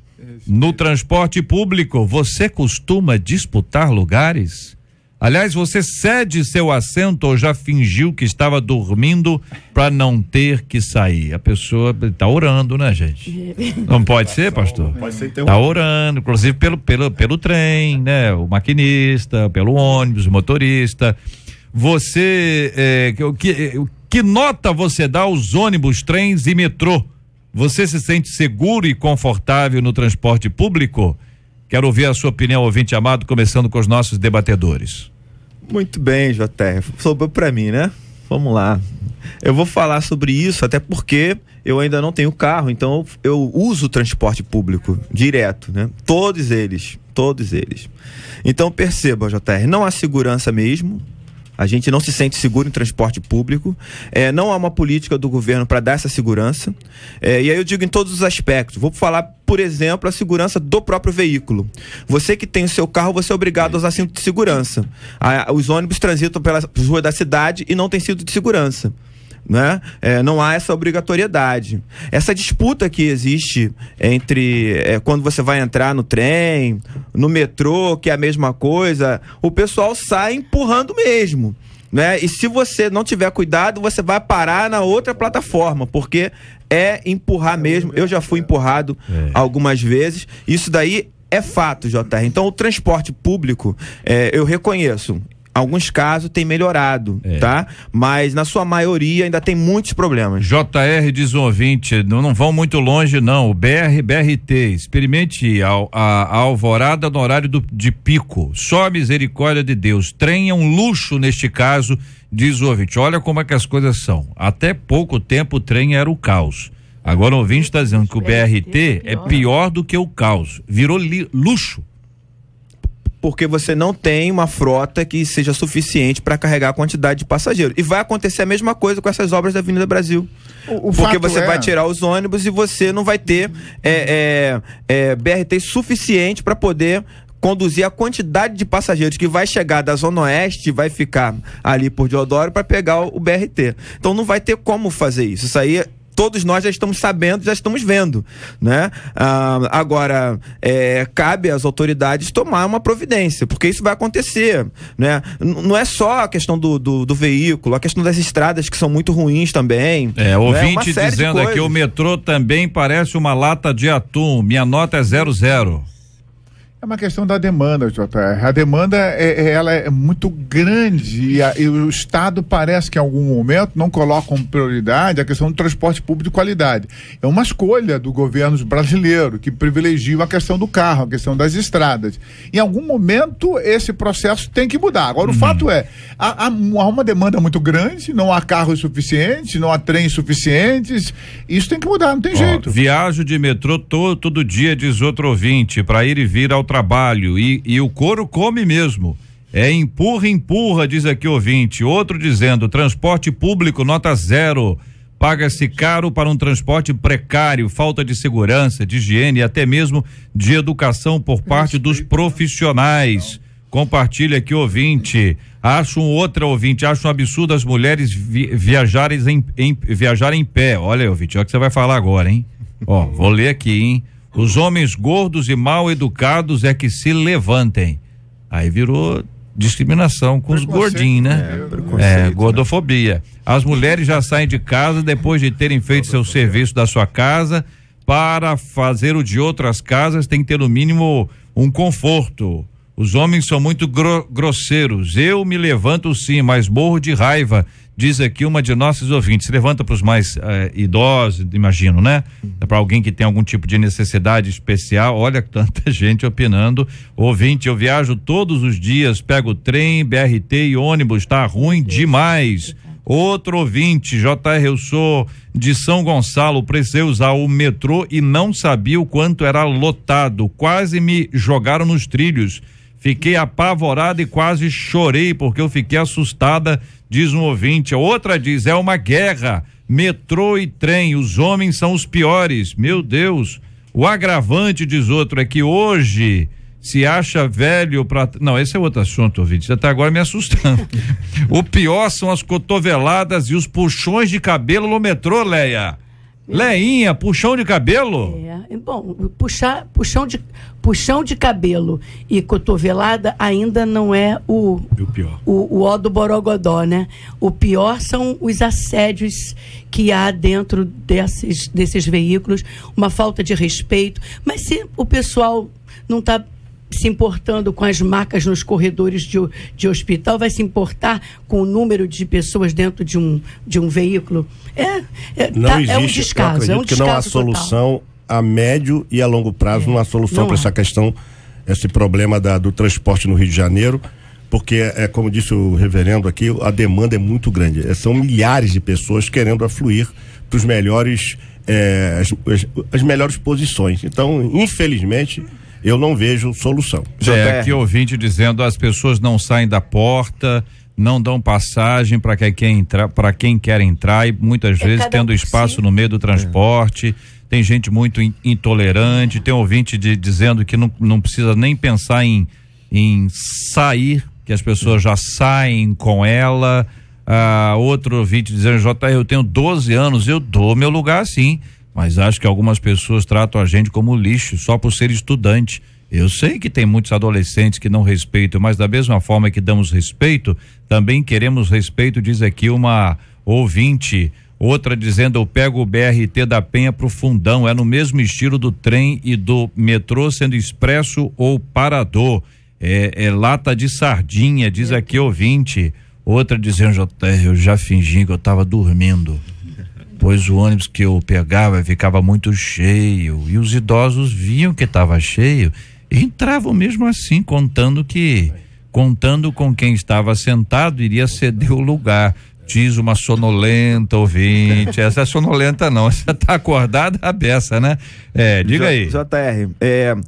No transporte público, você costuma disputar lugares? Aliás, você cede seu assento ou já fingiu que estava dormindo para não ter que sair? A pessoa está orando, né, gente? Não pode ser, pastor? Pode ser, então. Está orando, inclusive pelo trem, né? O maquinista, pelo ônibus, o motorista. Você, que nota você dá aos ônibus, trens e metrô? Você se sente seguro e confortável no transporte público? Quero ouvir a sua opinião, ouvinte amado, começando com os nossos debatedores. Muito bem, JR. Sobrou para mim, né? Vamos lá. Eu vou falar sobre isso, até porque eu ainda não tenho carro, então eu uso o transporte público direto, né? Todos eles. Então perceba, JR, não há segurança mesmo. A gente não se sente seguro em transporte público, não há uma política do governo para dar essa segurança, e aí eu digo em todos os aspectos. Vou falar, por exemplo, a segurança do próprio veículo. Você que tem o seu carro, você é obrigado a usar cinto de segurança. Os ônibus transitam pelas ruas da cidade e não tem cinto de segurança. Né? Não há essa obrigatoriedade. Essa disputa que existe entre quando você vai entrar no trem, no metrô, que é a mesma coisa, o pessoal sai empurrando mesmo, né? E se você não tiver cuidado, você vai parar na outra plataforma, porque é empurrar mesmo. Eu já fui empurrado algumas vezes. Isso daí é fato, JR. Então, o transporte público, eu reconheço. Alguns casos tem melhorado, tá? Mas na sua maioria ainda tem muitos problemas. JR diz um ouvinte, não vão muito longe não, o BRT, experimente a Alvorada no horário de pico, só a misericórdia de Deus, trem é um luxo neste caso, diz o ouvinte, olha como é que as coisas são, até pouco tempo o trem era o caos, agora o ouvinte está dizendo que o BRT é pior do que o caos, virou luxo. Porque você não tem uma frota que seja suficiente para carregar a quantidade de passageiros. E vai acontecer a mesma coisa com essas obras da Avenida Brasil. Porque você vai tirar os ônibus e você não vai ter BRT suficiente para poder conduzir a quantidade de passageiros que vai chegar da Zona Oeste, vai ficar ali por Deodoro para pegar o BRT. Então não vai ter como fazer isso. Isso aí todos nós já estamos sabendo, já estamos vendo, né? Agora, cabe às autoridades tomar uma providência, porque isso vai acontecer, né? Não é só a questão do veículo, a questão das estradas que são muito ruins também. Ouvinte dizendo aqui, o metrô também parece uma lata de atum, minha nota é 00. É uma questão da demanda, JR. A demanda ela é muito grande e o Estado parece que em algum momento não coloca como prioridade a questão do transporte público de qualidade. É uma escolha do governo brasileiro que privilegia a questão do carro, a questão das estradas. Em algum momento esse processo tem que mudar. Agora o fato há uma demanda muito grande, não há carros suficientes, não há trens suficientes, isso tem que mudar, não tem jeito. Viajo de metrô todo dia, diz outro ouvinte, para ir e vir ao trabalho e o couro come mesmo. Empurra, diz aqui o ouvinte. Outro dizendo, transporte público nota 0. Paga-se caro para um transporte precário, falta de segurança, de higiene e até mesmo de educação por parte dos profissionais. Compartilha aqui, ouvinte. Acho um absurdo as mulheres viajarem em pé. Olha, ouvinte, olha o que você vai falar agora, hein? Vou ler aqui, hein? Os homens gordos e mal educados é que se levantem. Aí virou discriminação com os gordinhos, né? Gordofobia. As mulheres já saem de casa depois de terem feito seu serviço da sua casa. Para fazer o de outras casas tem que ter no mínimo um conforto. Os homens são muito grosseiros. Eu me levanto sim, mas morro de raiva, diz aqui uma de nossas ouvintes. Se levanta para os mais idosos, imagino, né? Para alguém que tem algum tipo de necessidade especial. Olha tanta gente opinando. Ouvinte, eu viajo todos os dias, pego trem, BRT e ônibus, tá ruim demais. Outro ouvinte, JR, eu sou de São Gonçalo, precisei usar o metrô e não sabia o quanto era lotado. Quase me jogaram nos trilhos. Fiquei apavorada e quase chorei porque eu fiquei assustada, diz um ouvinte. A outra diz, é uma guerra, metrô e trem, os homens são os piores, meu Deus. O agravante, diz outro, é que hoje se acha velho pra... Não, esse é outro assunto, ouvinte, até agora me assustando. O pior são as cotoveladas e os puxões de cabelo no metrô, Leia. Leinha, puxão de cabelo? Bom, puxão de cabelo e cotovelada ainda não é o pior. O ó do borogodó, né? O pior são os assédios que há dentro desses veículos, uma falta de respeito. Mas se o pessoal não está se importando com as macas nos corredores de hospital, vai se importar com o número de pessoas dentro de um veículo? Não existe, é um descaso. Eu acredito que não há solução a médio e a longo prazo, não há solução para essa questão, esse problema do transporte no Rio de Janeiro, porque como disse o reverendo aqui, a demanda é muito grande. São milhares de pessoas querendo afluir para os melhores, as melhores posições. Então, infelizmente, eu não vejo solução. Aqui ouvinte dizendo, as pessoas não saem da porta, não dão passagem para quem quer entrar e muitas vezes tendo espaço no meio do transporte. Tem gente muito intolerante, tem ouvinte dizendo que não precisa nem pensar em sair, que as pessoas já saem com ela. Outro ouvinte dizendo, JR, eu tenho 12 anos, eu dou meu lugar sim, mas acho que algumas pessoas tratam a gente como lixo só por ser estudante. Eu sei que tem muitos adolescentes que não respeitam, mas da mesma forma que damos respeito, também queremos respeito, diz aqui uma ouvinte. Outra dizendo: eu pego o BRT da Penha pro Fundão, é no mesmo estilo do trem e do metrô, sendo expresso ou parador. É lata de sardinha, diz aqui ouvinte. Outra dizendo: JR, eu já fingi que eu tava dormindo, pois o ônibus que eu pegava ficava muito cheio e os idosos viam que estava cheio e entravam mesmo assim, contando com quem estava sentado iria ceder o lugar. Diz uma sonolenta ouvinte. Essa é sonolenta não, essa tá acordada a beça, né? Diga aí. JR,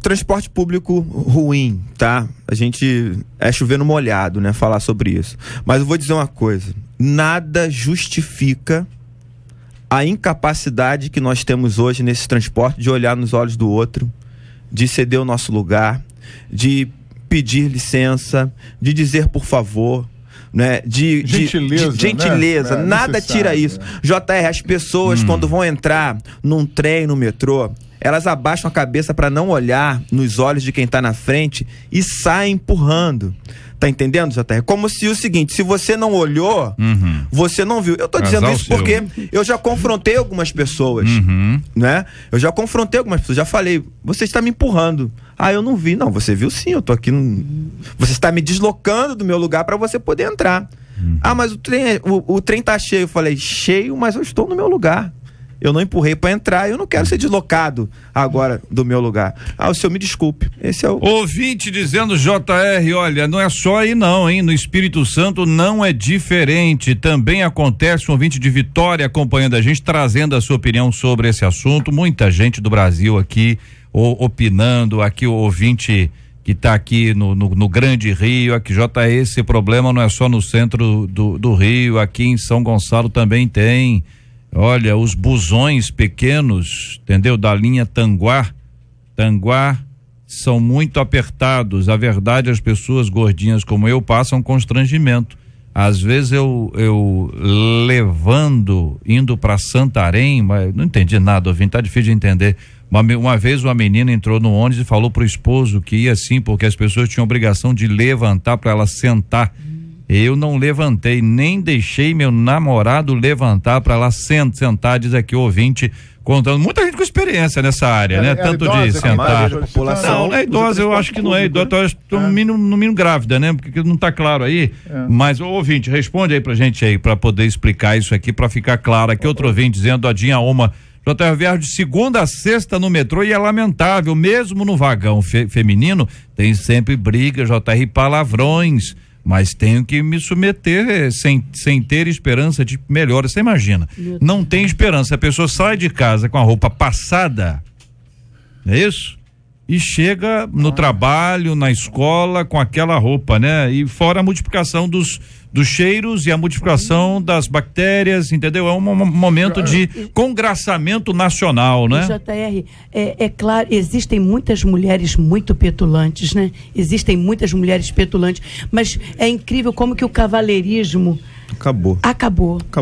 transporte público ruim, tá? A gente chover no molhado, né? Falar sobre isso. Mas eu vou dizer uma coisa: nada justifica a incapacidade que nós temos hoje nesse transporte de olhar nos olhos do outro, de ceder o nosso lugar, de pedir licença, de dizer por favor, né? De gentileza, né? Nada tira isso. JR, as pessoas quando vão entrar num trem, no metrô, elas abaixam a cabeça para não olhar nos olhos de quem está na frente e saem empurrando. Tá entendendo, JR? Como se o seguinte: se você não olhou, você não viu. Eu tô dizendo isso porque eu já confrontei algumas pessoas, né? Eu já confrontei algumas pessoas, já falei: você está me empurrando. Ah, eu não vi. Não, você viu sim, eu tô aqui. Você está me deslocando do meu lugar para você poder entrar. Ah, mas o trem tá cheio. Eu falei: cheio, mas eu estou no meu lugar. Eu não empurrei para entrar, eu não quero ser deslocado agora do meu lugar. Ah, o senhor me desculpe. Esse é o ouvinte dizendo: JR, olha, não é só aí não, hein? No Espírito Santo não é diferente. Também acontece. Um ouvinte de Vitória acompanhando a gente, trazendo a sua opinião sobre esse assunto. Muita gente do Brasil aqui opinando. Aqui o ouvinte que está aqui no Grande Rio, aqui, JR, esse problema não é só no centro do Rio, aqui em São Gonçalo também tem. Olha, os busões pequenos, entendeu? Da linha Tanguá são muito apertados. A verdade, as pessoas gordinhas como eu passam constrangimento. Às vezes eu indo para Santarém, mas não entendi nada, ouvinte, tá difícil de entender. Uma vez uma menina entrou no ônibus e falou pro esposo que ia assim, porque as pessoas tinham obrigação de levantar para ela sentar. Eu não levantei, nem deixei meu namorado levantar para lá sentar, diz aqui o ouvinte, contando. Muita gente com experiência nessa área, né? Tanto idosa, de sentar. População. Não é idosa, eu acho que não é idosa, no mínimo grávida, né? Porque não tá claro aí. Mas, ô ouvinte, responde aí pra gente aí, pra poder explicar isso aqui, pra ficar claro. Aqui outro ouvinte dizendo: a Dinha Oma, JR, viajo de segunda a sexta no metrô e é lamentável, mesmo no vagão feminino, tem sempre briga, JR, e palavrões. Mas tenho que me submeter sem ter esperança de melhora. Você imagina, não tem esperança. A pessoa sai de casa com a roupa passada, é isso? E chega no trabalho, na escola, com aquela roupa, né? E fora a multiplicação dos cheiros e a multiplicação das bactérias, entendeu? É um momento de congraçamento nacional, né? JR, é claro, existem muitas mulheres muito petulantes, né? Existem muitas mulheres petulantes, mas é incrível como que o cavalheirismo Acabou.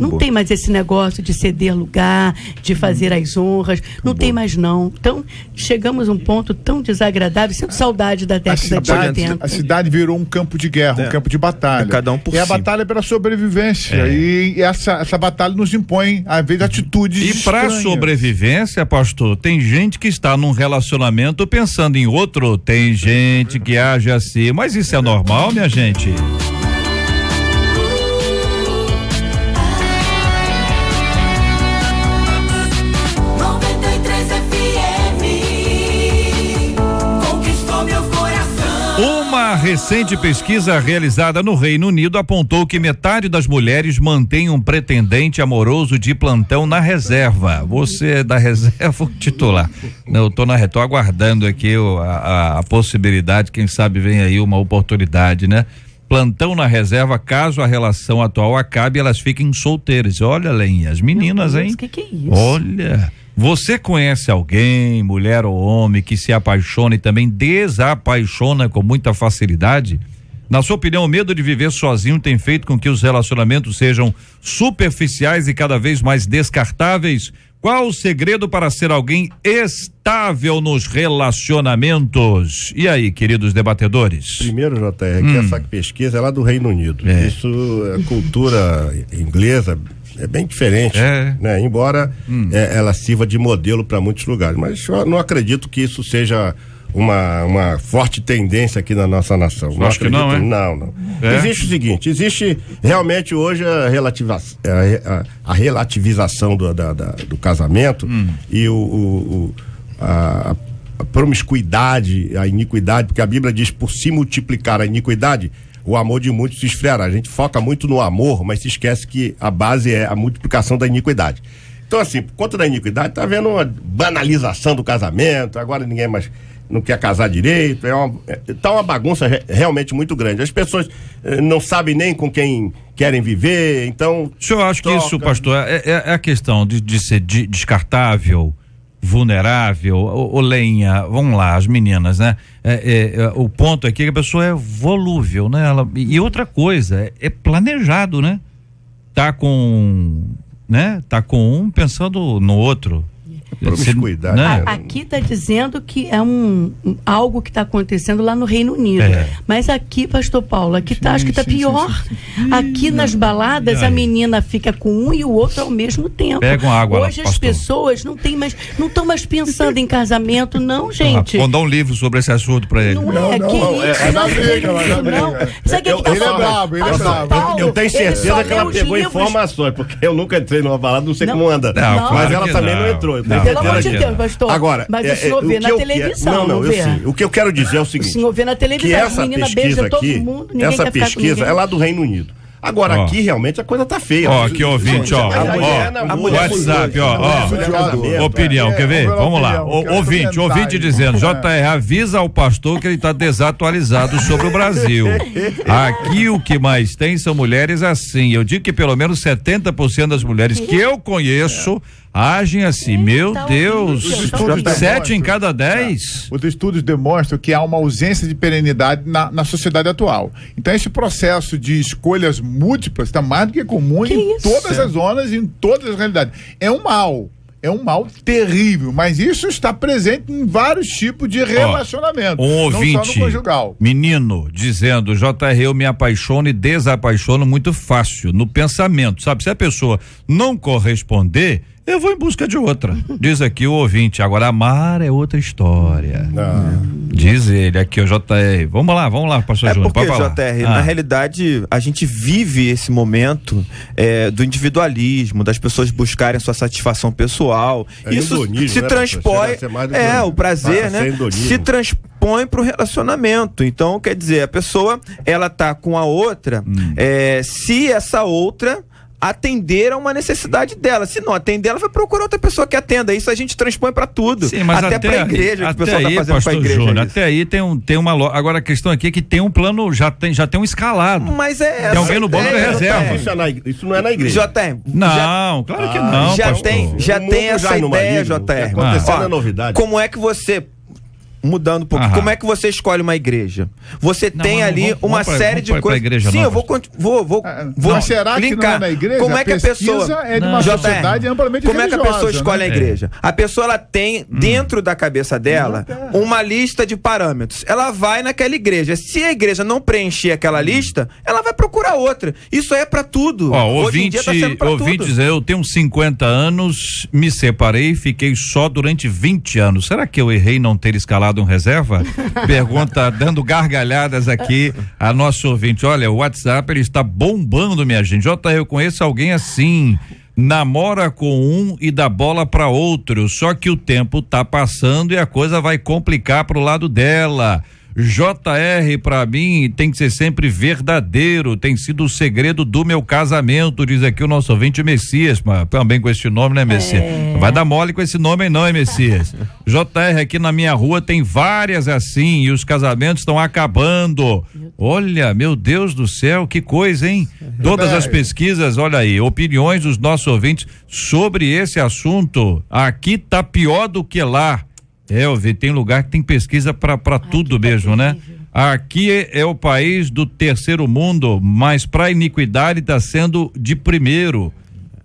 Não tem mais esse negócio de ceder lugar, de fazer as honras. Não tem mais, não. Então, chegamos a um ponto tão desagradável. Sinto saudade da década de 80. A cidade virou um campo de guerra, um campo de batalha. Cada um por si. A batalha é pela sobrevivência. E essa batalha nos impõe, às vezes, atitudes. E para sobrevivência, pastor, tem gente que está num relacionamento pensando em outro. Tem gente que age assim. Mas isso é normal, minha gente? Uma recente pesquisa realizada no Reino Unido apontou que metade das mulheres mantém um pretendente amoroso de plantão na reserva. Você é da reserva ou titular? Não, eu tô aguardando aqui a possibilidade, quem sabe vem aí uma oportunidade, né? Plantão na reserva, caso a relação atual acabe, elas fiquem solteiras. Olha, Lenha, as meninas, hein? Que é isso? Olha... Você conhece alguém, mulher ou homem, que se apaixona e também desapaixona com muita facilidade? Na sua opinião, o medo de viver sozinho tem feito com que os relacionamentos sejam superficiais e cada vez mais descartáveis? Qual o segredo para ser alguém estável nos relacionamentos? E aí, queridos debatedores? Primeiro, JR, que essa pesquisa é lá do Reino Unido. Isso é cultura inglesa. É bem diferente, né? Embora ela sirva de modelo para muitos lugares, mas eu não acredito que isso seja uma forte tendência aqui na nossa nação. Acho que não, Não. Existe o seguinte, existe realmente hoje a relativização do casamento e a promiscuidade, a iniquidade, porque a Bíblia diz: por se multiplicar a iniquidade, o amor de muitos se esfriará. A gente foca muito no amor, mas se esquece que a base é a multiplicação da iniquidade. Então, assim, por conta da iniquidade, tá havendo uma banalização do casamento, agora ninguém mais não quer casar direito, tá uma bagunça realmente muito grande. As pessoas não sabem nem com quem querem viver, então... O senhor acha que isso, pastor, é a questão de ser descartável, vulnerável, ou lenha, vamos lá, as meninas, né? O ponto aqui é que a pessoa é volúvel, né? E outra coisa, é planejado, né? Tá com um pensando no outro. Promiscuidade. Né? Aqui está dizendo que é algo que está acontecendo lá no Reino Unido. Mas aqui, pastor Paulo, aqui acho que está pior. Aqui nas baladas a menina fica com um e o outro ao mesmo tempo. Pega uma água. Hoje as pessoas não estão mais pensando em casamento, não, gente. Vou dar um livro sobre esse assunto para ele. Ele é bravo. Eu tenho certeza que ela pegou informações, porque eu nunca entrei numa balada, não sei como anda. Mas ela também não entrou. Pelo amor de Deus, pastor. Agora, mas o senhor vê na televisão, não vê? O que eu quero dizer é o seguinte: o senhor vê na televisão, que essa a menina pesquisa beija todo aqui, mundo, ninguém essa quer ficar com pesquisa ninguém. é lá do Reino Unido. Agora, aqui realmente a coisa tá feia. Aqui, ouvinte, a mulher WhatsApp, opinião, quer ver? Vamos lá. Ouvinte dizendo: JR, avisa ao pastor que ele está desatualizado sobre o Brasil. Aqui o que mais tem são mulheres assim. Eu digo que pelo menos 70% das mulheres que eu conheço agem assim. Meu Deus, 7 em cada 10. Os estudos demonstram que há uma ausência de perenidade na sociedade atual. Então esse processo de escolhas múltiplas está mais do que comum em todas as zonas e em todas as realidades. É um mal terrível, mas isso está presente em vários tipos de relacionamento. Um ouvinte, não só no conjugal. Menino, dizendo: JR, eu me apaixono e desapaixono muito fácil, no pensamento, sabe? Se a pessoa não corresponder, eu vou em busca de outra. Diz aqui o ouvinte. Agora, amar é outra história. Diz ele aqui, o JR. Vamos lá, pastor Júnior. Porque, JR, na realidade, a gente vive esse momento do individualismo, das pessoas buscarem sua satisfação pessoal. Isso se transpõe, o prazer, né? Se transpõe para o relacionamento. Então, quer dizer, a pessoa, ela tá com a outra, se essa outra atender a uma necessidade dela. Se não atender, ela vai procurar outra pessoa que atenda. Isso a gente transpõe para tudo. Sim, mas até pra igreja, que o pessoal tá fazendo pra igreja. Júnior, até aí tem uma agora a questão aqui é que tem um plano, já tem um escalado. Mas tem alguém no banco da reserva. Isso não é na igreja. Não, claro que não. Já tem essa ideia, JR. Acontecendo a novidade. Como é que você... Mudando um pouco, como é que você escolhe uma igreja? Você tem ali uma série de coisas. Sim, eu vou mas será que não é na igreja? Como é que a pessoa é de uma sociedade amplamente como religiosa, é que a pessoa escolhe a igreja? A pessoa, ela tem dentro da cabeça dela uma lista de parâmetros. Ela vai naquela igreja. Se a igreja não preencher aquela lista, ela vai procurar outra. Isso é pra tudo. Hoje em dia tá sendo pra tudo. Dizer, eu tenho 50 anos, me separei, fiquei só durante 20 anos. Será que eu errei não ter escalado um reserva? Pergunta, dando gargalhadas aqui a nosso ouvinte. Olha, o WhatsApp, ele está bombando, minha gente. Eu conheço alguém assim, namora com um e dá bola para outro, só que o tempo tá passando e a coisa vai complicar pro lado dela. JR, pra mim, tem que ser sempre verdadeiro, tem sido o segredo do meu casamento, diz aqui o nosso ouvinte Messias, mas também com esse nome, né, Messias? Vai dar mole com esse nome aí não, hein, Messias? JR, aqui na minha rua tem várias assim e os casamentos estão acabando. Olha, meu Deus do céu, que coisa, hein? Todas as pesquisas, olha aí, opiniões dos nossos ouvintes sobre esse assunto, aqui tá pior do que lá. Eu vi, tem lugar que tem pesquisa para tudo mesmo, né? Aqui é o país do terceiro mundo, mas para iniquidade está sendo de primeiro.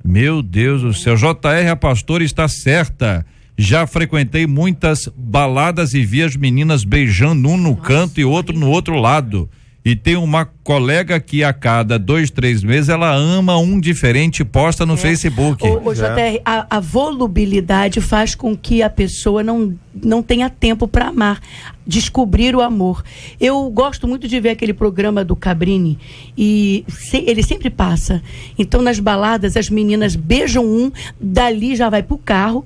Meu Deus do céu. JR, a pastora está certa. Já frequentei muitas baladas e vi as meninas beijando um no canto e outro no outro lado. E tem uma colega que a cada 2, 3 meses ela ama um diferente e posta no Facebook. O JR, a volubilidade faz com que a pessoa não tenha tempo para amar, descobrir o amor. Eu gosto muito de ver aquele programa do Cabrini e ele sempre passa. Então nas baladas as meninas beijam um, dali já vai pro carro,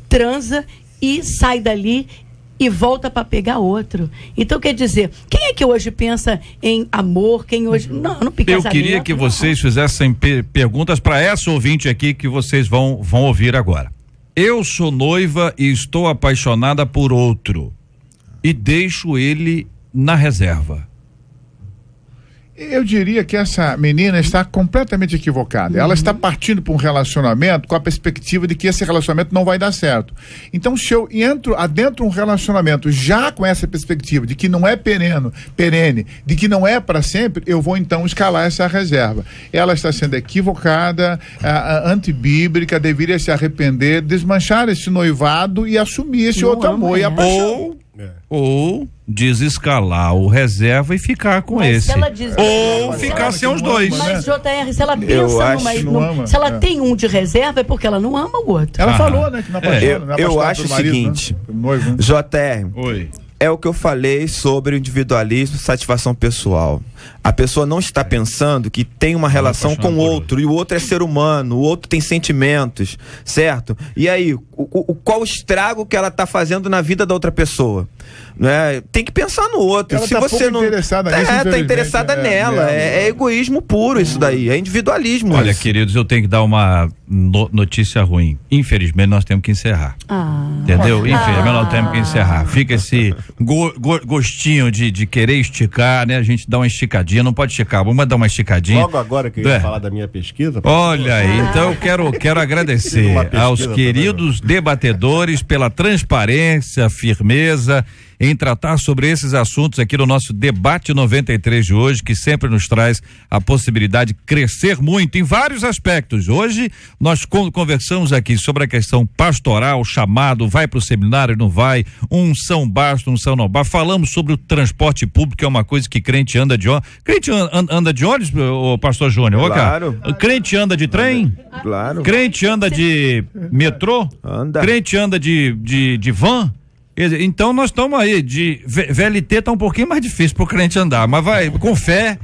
transa e sai dali e volta para pegar outro. Então, quer dizer, quem é que hoje pensa em amor? Quem hoje... Não pica. Eu queria que vocês fizessem perguntas para essa ouvinte aqui que vocês vão ouvir agora. Eu sou noiva e estou apaixonada por outro e deixo ele na reserva. Eu diria que essa menina está completamente equivocada. Ela está partindo para um relacionamento com a perspectiva de que esse relacionamento não vai dar certo. Então, se eu entro adentro um relacionamento já com essa perspectiva de que não é perene, de que não é para sempre, eu vou então escalar essa reserva. Ela está sendo equivocada, antibíblica, deveria se arrepender, desmanchar esse noivado e assumir esse outro amor e a paixão. Ou desescalar o reserva e ficar com esse. Ou ficar sem os dois. Mas, JR, se ela pensa se ela tem um de reserva, é porque ela não ama o outro. Ela falou, né? Que não apaixona, eu acho o seguinte, né? JR, Oi. É o que eu falei sobre o individualismo e satisfação pessoal. A pessoa não está pensando que tem uma relação com o outro, e o outro é ser humano, o outro tem sentimentos, certo? E aí, qual o estrago que ela está fazendo na vida da outra pessoa? Né? Tem que pensar no outro. Ela se você não interessada tá interessada nela, é egoísmo puro isso daí, é individualismo. Olha, isso. Queridos, eu tenho que dar uma notícia ruim. Infelizmente, nós temos que encerrar. Entendeu? Infelizmente, nós temos que encerrar. Fica esse gostinho de querer esticar, né? A gente dá uma esticadinha, não pode esticar, vamos dar uma esticadinha. Logo agora que eu ia falar da minha pesquisa. Olha aí, então eu quero agradecer aos queridos debatedores pela transparência, firmeza em tratar sobre esses assuntos aqui no nosso debate 93 de hoje, que sempre nos traz a possibilidade de crescer muito em vários aspectos. Hoje nós conversamos aqui sobre a questão pastoral, chamado, vai para o seminário, não vai, unção basta, unção não basta. Falamos sobre o transporte público, que é uma coisa que crente anda de ônibus. Crente anda de ônibus, ô pastor Júnior? Claro. Crente anda de trem? Claro. Crente anda de metrô? Anda. Crente anda de van? Então nós estamos aí, de VLT tá um pouquinho mais difícil pro crente andar, mas vai, com fé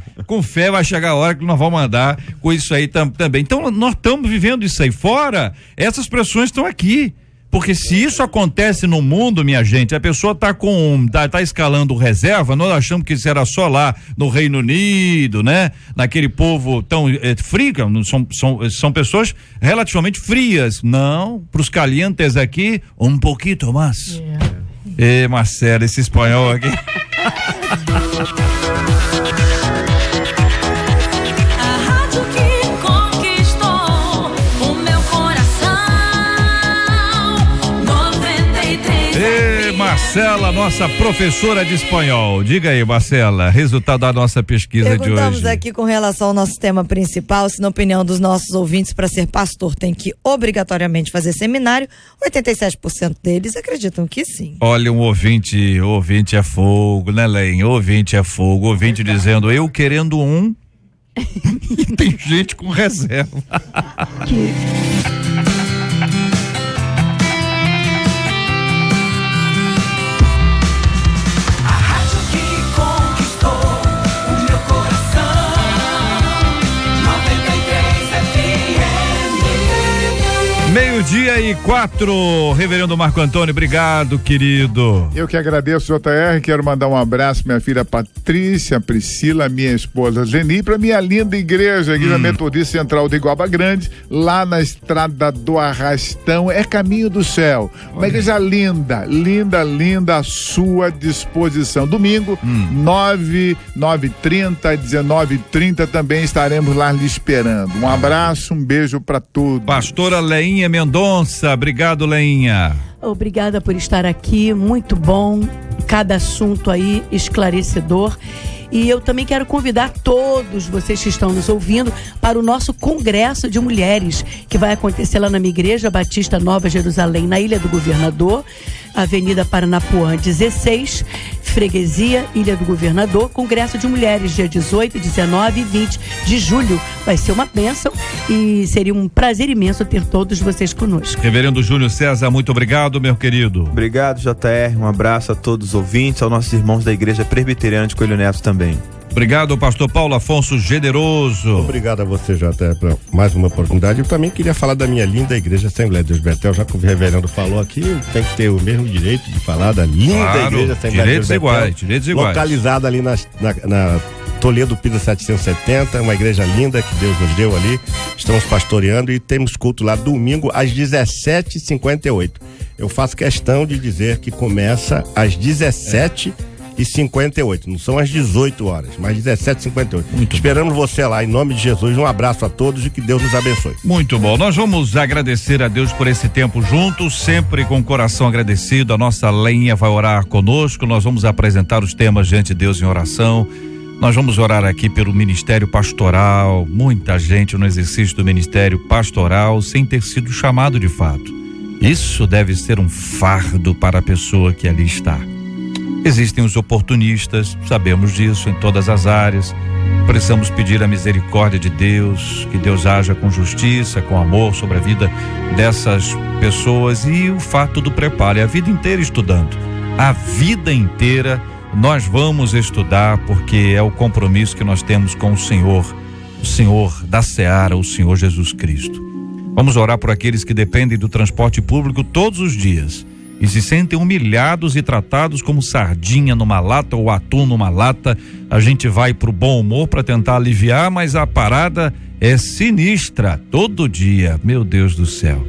vai chegar a hora que nós vamos andar com isso aí também. Então nós estamos vivendo isso aí. Fora, essas pressões estão aqui, porque se isso acontece no mundo, minha gente, a pessoa tá escalando reserva, nós achamos que isso era só lá no Reino Unido, né? Naquele povo tão frio, são pessoas relativamente frias. Não, pros calientes aqui, um pouquinho mais. Marcelo, esse espanhol aqui. Marcela, nossa professora de espanhol. Diga aí, Marcela, resultado da nossa pesquisa de hoje. Perguntamos aqui com relação ao nosso tema principal, se na opinião dos nossos ouvintes, para ser pastor tem que obrigatoriamente fazer seminário. 87% deles acreditam que sim. Olha, um ouvinte é fogo, né, Len? Ouvinte é fogo, ouvinte dizendo, eu querendo um e tem gente com reserva. Meio-dia e 4, reverendo Marco Antônio, obrigado, querido. Eu que agradeço, JR, quero mandar um abraço minha filha Patrícia, Priscila, minha esposa Zeni, para minha linda igreja, a Igreja Metodista Central de Iguaba Grande, lá na Estrada do Arrastão, é caminho do céu. Uma igreja linda, à sua disposição. Domingo, 9h30, 19h30, também estaremos lá lhe esperando. Um abraço, um beijo para todos. Pastora Leinha Mendonça, obrigado, Leinha. Obrigada por estar aqui, muito bom, cada assunto aí esclarecedor. E eu também quero convidar todos vocês que estão nos ouvindo para o nosso Congresso de Mulheres, que vai acontecer lá na minha Igreja Batista Nova Jerusalém, na Ilha do Governador, Avenida Paranapuã 16, Freguesia, Ilha do Governador, Congresso de Mulheres, dia 18, 19 e 20 de julho. Vai ser uma bênção e seria um prazer imenso ter todos vocês conosco. Reverendo Júnior César, muito obrigado, meu querido. Obrigado, JR. Um abraço a todos os ouvintes, aos nossos irmãos da Igreja Presbiteriana de Coelho Neto também. Obrigado, pastor Paulo Afonso Generoso. Obrigado a você, JR, por mais uma oportunidade. Eu também queria falar da minha linda Igreja Assembleia de Deus Betel, já que o reverendo falou aqui, tem que ter o mesmo direito de falar da linda Igreja Assembleia de Deus Betel. Direitos iguais. Localizada ali na Toledo Pisa 770, uma igreja linda que Deus nos deu ali. Estamos pastoreando e temos culto lá domingo às 17h58. Eu faço questão de dizer que começa às 17h58, não são às 18 horas, mas 17h58. Esperamos você lá, em nome de Jesus. Um abraço a todos e que Deus nos abençoe. Muito bom, nós vamos agradecer a Deus por esse tempo juntos, sempre com o coração agradecido. A nossa Leinha vai orar conosco, nós vamos apresentar os temas diante de Deus em oração. Nós vamos orar aqui pelo ministério pastoral, muita gente no exercício do ministério pastoral sem ter sido chamado de fato. Isso deve ser um fardo para a pessoa que ali está. Existem os oportunistas, sabemos disso em todas as áreas. Precisamos pedir a misericórdia de Deus, que Deus haja com justiça, com amor sobre a vida dessas pessoas. E o fato do preparo, é a vida inteira estudando. A vida inteira nós vamos estudar, porque é o compromisso que nós temos com o Senhor da Seara, o Senhor Jesus Cristo. Vamos orar por aqueles que dependem do transporte público todos os dias e se sentem humilhados e tratados como sardinha numa lata ou atum numa lata. A gente vai pro bom humor para tentar aliviar, mas a parada é sinistra todo dia, meu Deus do céu.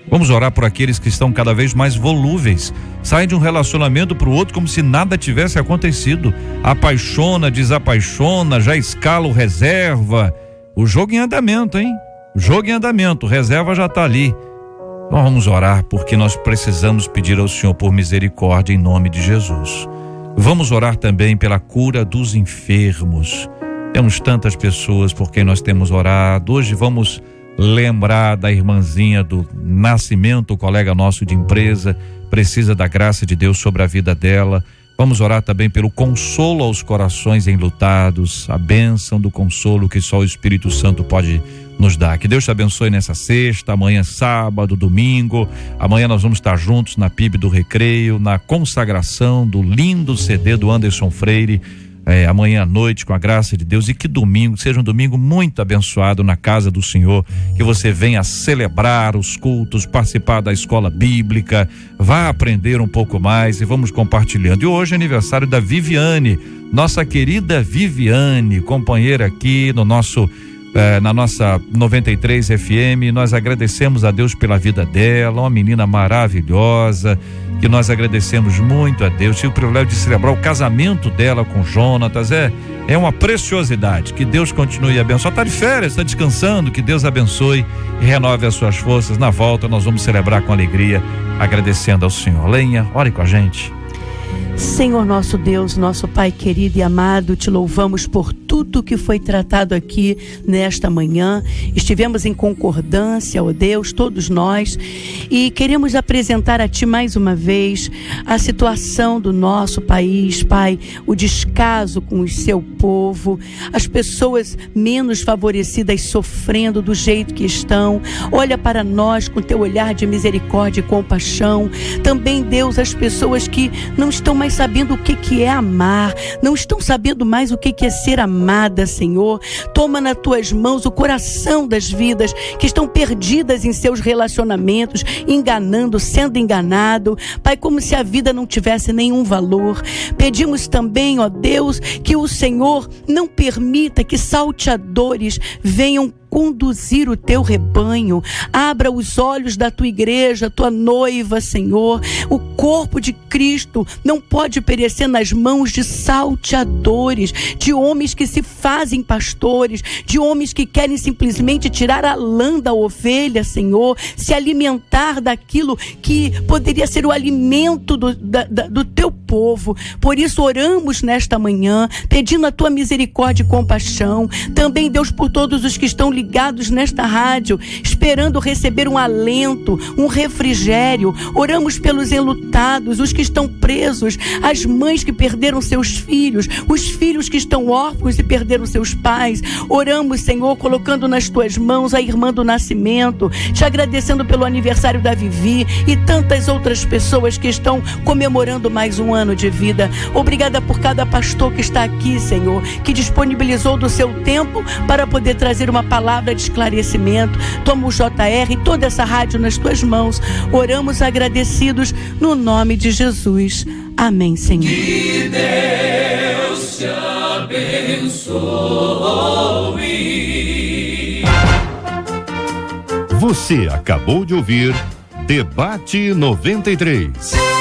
Vamos orar por aqueles que estão cada vez mais volúveis, saem de um relacionamento para o outro como se nada tivesse acontecido, apaixona, desapaixona, já escala o reserva. O jogo em andamento, hein? O jogo em andamento, o reserva já está ali. Então vamos orar, porque nós precisamos pedir ao Senhor por misericórdia em nome de Jesus. Vamos orar também pela cura dos enfermos. Temos tantas pessoas por quem nós temos orado. Hoje vamos lembrar da irmãzinha do Nascimento, colega nosso de empresa, precisa da graça de Deus sobre a vida dela. Vamos orar também pelo consolo aos corações enlutados, a bênção do consolo que só o Espírito Santo pode nos dar. Que Deus te abençoe nessa sexta, amanhã sábado, domingo. Amanhã nós vamos estar juntos na PIB do Recreio, na consagração do lindo CD do Anderson Freire. Amanhã à noite, com a graça de Deus, e que domingo seja um domingo muito abençoado na casa do Senhor, que você venha celebrar os cultos, participar da escola bíblica, vá aprender um pouco mais e vamos compartilhando. E hoje é aniversário da Viviane, nossa querida Viviane, companheira aqui no nosso na nossa 93 FM. Nós agradecemos a Deus pela vida dela, uma menina maravilhosa, que nós agradecemos muito a Deus. Tive o privilégio de celebrar o casamento dela com Jonatas, é uma preciosidade. Que Deus continue abençoando. Está de férias, está descansando, que Deus abençoe e renove as suas forças. Na volta nós vamos celebrar com alegria, agradecendo ao Senhor. Lenha, ore com a gente. Senhor nosso Deus, nosso Pai querido e amado, te louvamos por tudo que foi tratado aqui nesta manhã. Estivemos em concordância, ó Deus, todos nós, e queremos apresentar a Ti mais uma vez a situação do nosso país, Pai, o descaso com o seu povo, as pessoas menos favorecidas sofrendo do jeito que estão. Olha para nós com Teu olhar de misericórdia e compaixão. Também, Deus, as pessoas que não estão mais sabendo o que é amar, não estão sabendo mais o que é ser amada, Senhor. Toma nas Tuas mãos o coração das vidas que estão perdidas em seus relacionamentos, enganando, sendo enganado, Pai, como se a vida não tivesse nenhum valor. Pedimos também, ó Deus, que o Senhor não permita que salteadores venham conduzir o Teu rebanho. Abra os olhos da Tua igreja, Tua noiva, Senhor. O corpo de Cristo não pode perecer nas mãos de salteadores, de homens que se fazem pastores, de homens que querem simplesmente tirar a lã da ovelha, Senhor, se alimentar daquilo que poderia ser o alimento do Teu povo. povo. Por isso oramos nesta manhã, pedindo a tua misericórdia e compaixão. Também, Deus, por todos os que estão ligados nesta rádio, esperando receber um alento, um refrigério. Oramos pelos enlutados, os que estão presos, as mães que perderam seus filhos, os filhos que estão órfãos e perderam seus pais. Oramos, Senhor, colocando nas tuas mãos a irmã do Nascimento, te agradecendo pelo aniversário da Vivi e tantas outras pessoas que estão comemorando mais um ano de vida. Obrigada por cada pastor que está aqui, Senhor, que disponibilizou do seu tempo para poder trazer uma palavra de esclarecimento. Toma o JR e toda essa rádio nas tuas mãos. Oramos agradecidos no nome de Jesus. Amém, Senhor. Que Deus te abençoe. Você acabou de ouvir Debate 93.